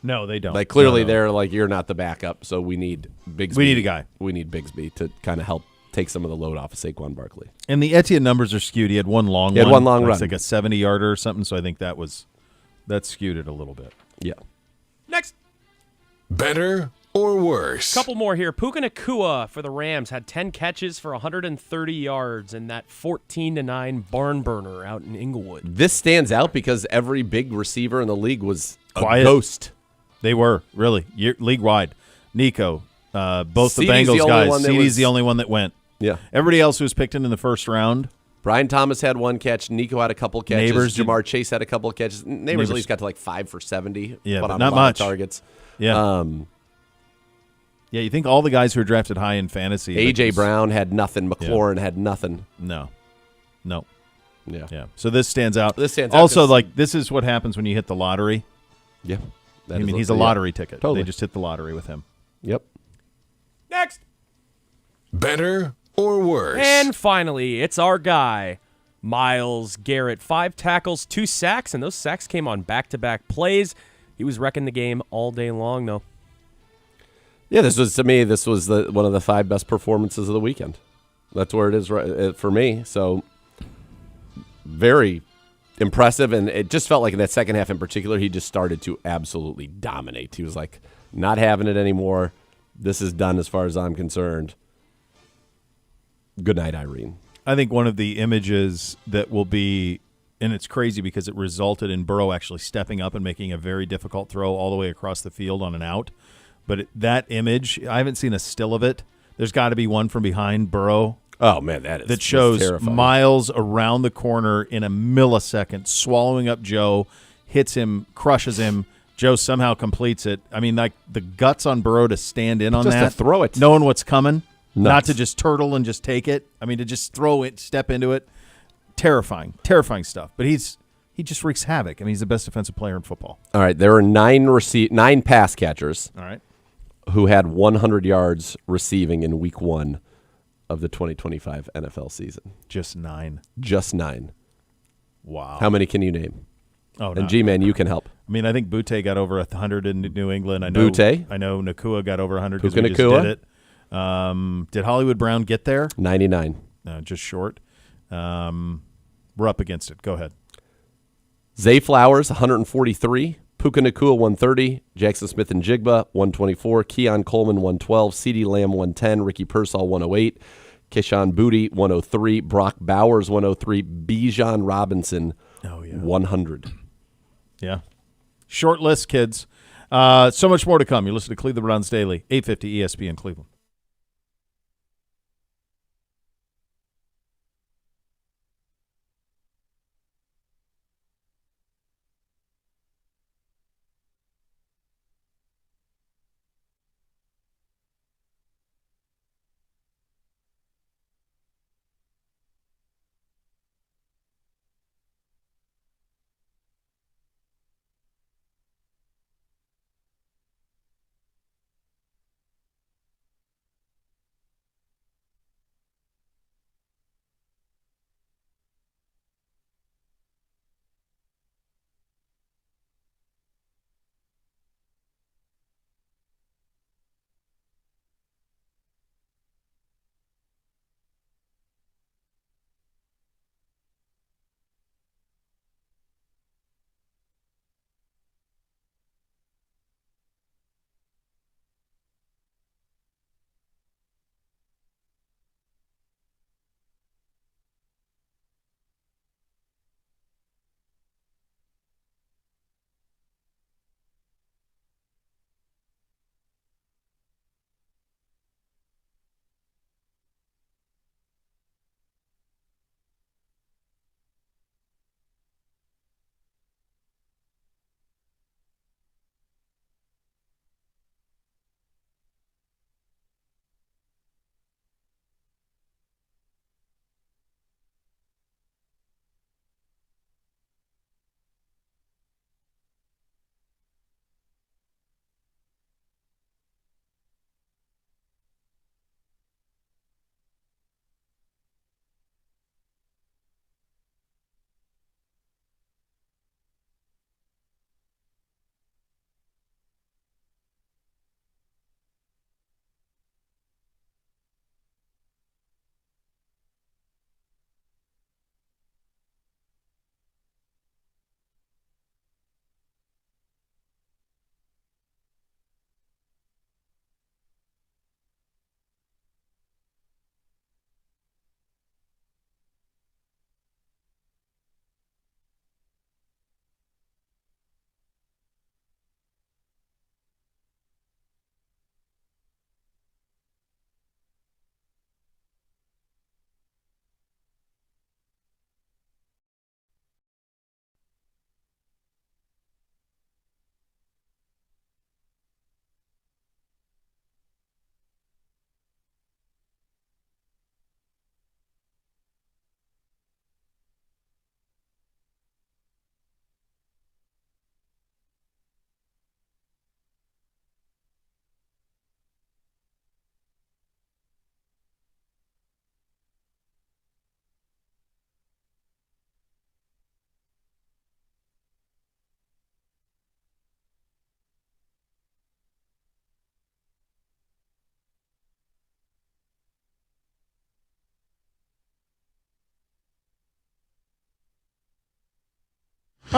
No, they don't. Like, clearly No. they're like, you're not the backup, so we need Bigsby. We need a guy. We need Bigsby to kind of help take some of the load off of Saquon Barkley. And the Etienne numbers are skewed. He had one long He had one long It's run. like a 70-yarder or something, so I think that skewed it a little bit. Yeah. Next. Better or worse? Couple more here. Puka Nacua for the Rams had 10 catches for 130 yards in that 14-9 barn burner out in Inglewood. This stands out because every big receiver in the league was Quiet. a ghost. They were, really, league-wide. Nico, both the CeeDee's the Bengals only guys. one that CeeDee's was- the only one that went. Yeah. Everybody else who was picked in the first round, Brian Thomas had one catch. Nico had a couple catches. Neighbors did- Jamar Chase had a couple catches. Neighbors Neighbors- at least got to like 5 for 70. Yeah, but on not a lot much. of targets. yeah. Yeah, you think all the guys who are drafted high in fantasy. A.J. just- Brown had nothing. McLaurin had nothing. No. Yeah. Yeah. So this stands out. This stands out Also, 'cause- like, this is what happens when you hit the lottery. Yeah. I mean, he's a yeah. lottery ticket. Totally. They just hit the lottery with him. Yep. Next. Better or worse? And finally, it's our guy, Myles Garrett. 5 tackles, 2 sacks, and those sacks came on back-to-back plays. He was wrecking the game all day long, though. Yeah, this was one of the 5 best performances of the weekend. That's where it is for me. So very impressive, and it just felt like in that second half in particular, he just started to absolutely dominate. He was like, not having it anymore. This is done as far as I'm concerned. Good night, Irene. I think one of the images that will be, and it's crazy because it resulted in Burrow actually stepping up and making a very difficult throw all the way across the field on an out. But that image, I haven't seen a still of it. There's got to be one from behind Burrow Oh, man, that shows terrifying. Miles around the corner in a millisecond, swallowing up Joe, hits him, crushes him. Joe somehow completes it. I mean, like the guts on Burrow to stand in on Just that. to throw it. Knowing what's coming. Nuts. Not to just turtle and just take it. I mean, to just throw it, step into it. Terrifying stuff. But he just wreaks havoc. I mean, he's the best defensive player in football. All right, there are 9 pass catchers All right. who had 100 yards receiving in week 1 of the 2025 NFL season. Just 9. Just 9. Wow. How many can you name? Oh, And G-Man, you can help. I mean, I think Butte got over 100 in New England. I know Butte? I know Nakua got over 100 because Puka we just Nacua? did it. Did Hollywood Brown get there? 99. No, just short. We're up against it. Go ahead. Zay Flowers, 143. Puka Nacua, 130. Jackson Smith and Jigba, 124. Keon Coleman, 112. CeeDee Lamb, 110. Ricky Pearsall, 108. Keyshawn Booty, 103. Brock Bowers, 103. Bijan Robinson, 100. Yeah. Short list, kids. So much more to come. You're listening to Cleveland Browns Daily, 850 ESPN Cleveland.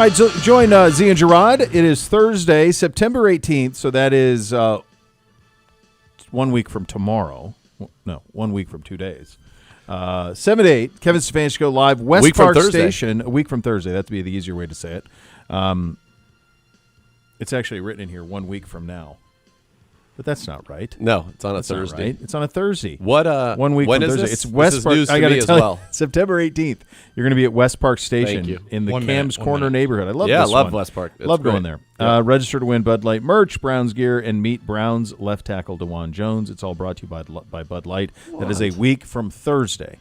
right, so join Z and Gerard. It is Thursday, September 18th, so that is 1 week from tomorrow. No, 1 week from 2 days. 7 to 8, Kevin Stefanski Show live, West Week from Park Thursday. Station. A week from Thursday. That'd be the easier way to say it. It's actually written in here 1 week from now. But that's not right. No, it's on a That's not Thursday. right. It's on a Thursday. What? 1 week when from is Thursday. this? It's West This is Park. news to I got me to as tell well. you, September 18th. You're going to be at West Park Station Thank you. in the 1 minute, Cam's 1 Corner minute. neighborhood. I love Yeah, I this love one. West Park. It's Love great. going there. Yeah. Register to win Bud Light merch, Browns gear, and meet Browns left tackle DeJuan Jones. It's all brought to you by Bud Light. That is a week from Thursday,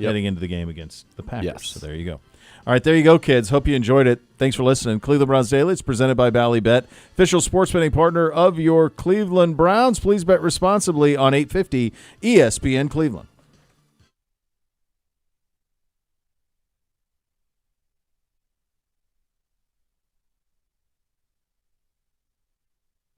heading into the game against the Packers. Yes. So there you go. All right, there you go, kids. Hope you enjoyed it. Thanks for listening. Cleveland Browns Daily. It's presented by Ballybet, official sports betting partner of your Cleveland Browns. Please bet responsibly on 850 ESPN Cleveland.